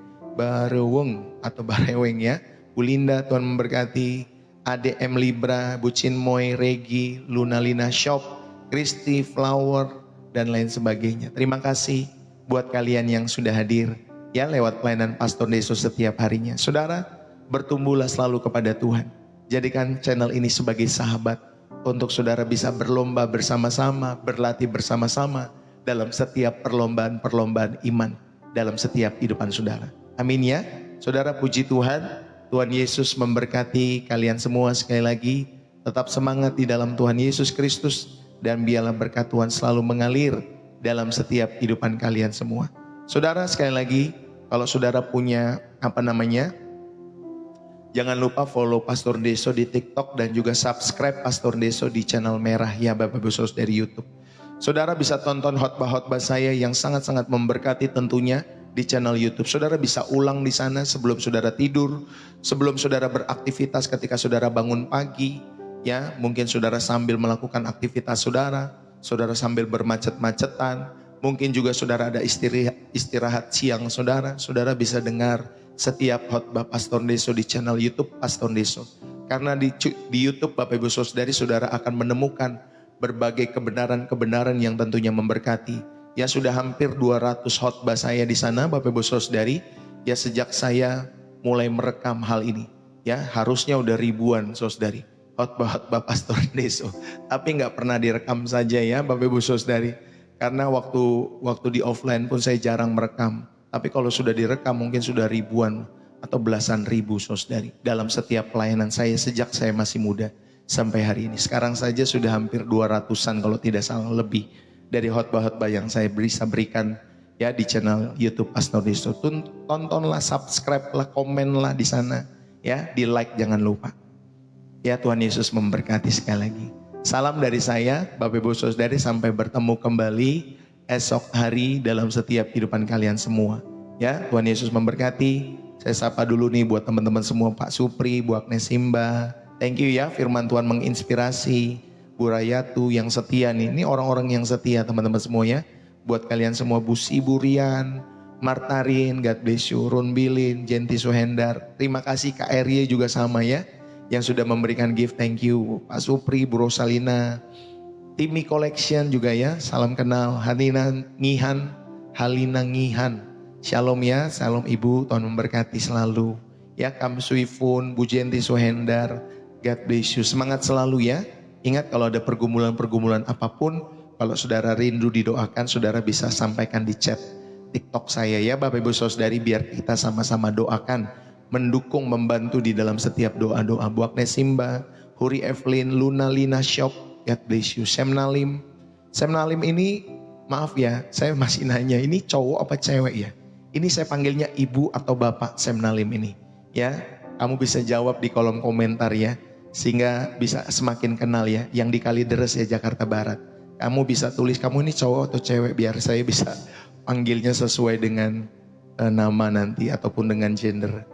atau Bareweng ya. Bu Linda, Tuhan memberkati. ADM Libra, Bu Cinmoy, Regi, Lunalina Shop, Kristi Flower, dan lain sebagainya. Terima kasih buat kalian yang sudah hadir ya lewat pelayanan Pastor Deso setiap harinya. Saudara, bertumbuhlah selalu kepada Tuhan. Jadikan channel ini sebagai sahabat untuk saudara bisa berlomba bersama-sama, berlatih bersama-sama dalam setiap perlombaan-perlombaan iman dalam setiap kehidupan saudara. Amin ya. Saudara, puji Tuhan. Tuhan Yesus memberkati kalian semua sekali lagi. Tetap semangat di dalam Tuhan Yesus Kristus. Dan biarlah berkat Tuhan selalu mengalir dalam setiap kehidupan kalian semua. Saudara, sekali lagi, kalau saudara punya jangan lupa follow Pastor Deso di TikTok dan juga subscribe Pastor Deso di channel merah ya Bapak Ibu Saudara dari YouTube. Saudara bisa tonton khotbah-khotbah saya yang sangat-sangat memberkati tentunya di channel YouTube. Saudara bisa ulang di sana sebelum saudara tidur, sebelum saudara beraktivitas ketika saudara bangun pagi, ya mungkin saudara sambil melakukan aktivitas saudara sambil bermacet-macetan, mungkin juga saudara ada istirahat siang saudara bisa dengar setiap khotbah Pastor Deso di channel YouTube Pastor Deso. Karena di YouTube Bapak Ibu Saudari saudara akan menemukan berbagai kebenaran-kebenaran yang tentunya memberkati. Ya sudah hampir 200 khotbah saya di sana Bapak Ibu Saudari. Ya sejak saya mulai merekam hal ini. Ya harusnya udah ribuan saudari. Khotbah-khotbah Pastor Deso. Tapi nggak pernah direkam saja ya Bapak Ibu Saudari. Karena waktu di offline pun saya jarang merekam. Tapi kalau sudah direkam mungkin sudah ribuan atau belasan ribu saudari. Dalam setiap pelayanan saya sejak saya masih muda sampai hari ini. Sekarang saja sudah hampir 200-an kalau tidak salah lebih dari khotbah-khotbah yang saya bisa berikan ya di channel YouTube Pastor Deso. Tontonlah, subscribe-lah, komen-lah di sana ya, di like jangan lupa. Ya Tuhan Yesus memberkati sekali lagi. Salam dari saya Bapak Ibu Saudari, sampai bertemu kembali esok hari dalam setiap kehidupan kalian semua. Ya Tuhan Yesus memberkati. Saya sapa dulu nih buat teman-teman semua, Pak Supri, Bu Agnes Simba. Thank you ya, firman Tuhan menginspirasi. Bu Rayatu yang setia nih, ini orang-orang yang setia teman-teman semua ya. Buat kalian semua, Bu Siburian, Martarin, God bless you, Run Bilin, Jenti Suhendar. Terima kasih Kak Erie juga sama ya. yang sudah memberikan gift, thank you. Pak Supri, Bu Rosalina, Timi Collection juga ya, salam kenal. Halina Ngihan, shalom ya, salam Ibu, Tuhan memberkati selalu. Ya, Kam Suifun, Bu Jenti Suhendar, God bless you, semangat selalu ya. Ingat kalau ada pergumulan-pergumulan apapun, kalau saudara rindu didoakan, saudara bisa sampaikan di chat TikTok saya ya Bapak Ibu Saudari, biar kita sama-sama doakan, mendukung, membantu di dalam setiap doa-doa. Bu Agnes Simba, Huri Evelyn, Luna Lina Shop, God bless you. Semnalim ini maaf ya, saya masih nanya, ini cowok apa cewek ya? Ini saya panggilnya ibu atau bapak Semnalim ini ya. Kamu bisa jawab di kolom komentar ya, sehingga bisa semakin kenal ya. Yang di Kalideres ya, Jakarta Barat. Kamu bisa tulis kamu ini cowok atau cewek, biar saya bisa panggilnya sesuai dengan nama nanti ataupun dengan gender.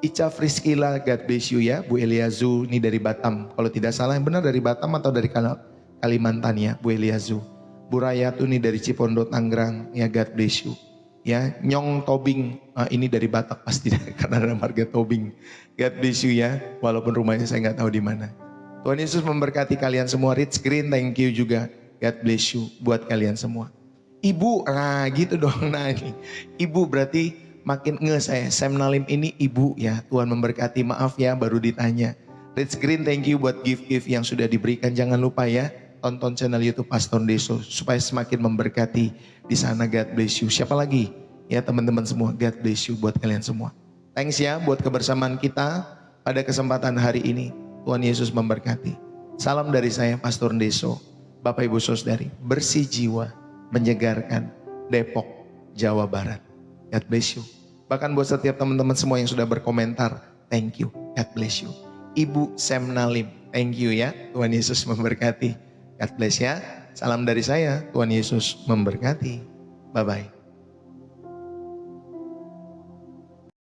Ica Friskila, God bless you ya. Bu Eliazu ini dari Batam, kalau tidak salah yang benar dari Batam atau dari Kalimantan ya Bu Eliazu. Bu Rayatu ini dari Cipondo Tangerang ya, God bless you ya. Nyong Tobing ini dari Batak pasti karena ada marga Tobing, God bless you ya, walaupun rumahnya saya nggak tahu di mana. Tuhan Yesus memberkati kalian semua. Rich Green, thank you juga, God bless you buat kalian semua. Ibu, gitu dong. Nah ini ibu berarti makin saya. Semnalim ini ibu ya. Tuhan memberkati, maaf ya baru ditanya. Rich Green, thank you buat gift-gift yang sudah diberikan. Jangan lupa ya, tonton channel YouTube Pastor Deso supaya semakin memberkati di sana. God bless you. Siapa lagi? Ya teman-teman semua, God bless you buat kalian semua. Thanks ya buat kebersamaan kita pada kesempatan hari ini. Tuhan Yesus memberkati. Salam dari saya Pastor Deso. Bapak Ibu Saudari, bersih jiwa, menyegarkan, Depok, Jawa Barat. God bless you. Bahkan buat setiap teman-teman semua yang sudah berkomentar, thank you, God bless you. Ibu Semnalim, thank you ya. Tuhan Yesus memberkati. God bless ya. Salam dari saya, Tuhan Yesus memberkati. Bye-bye.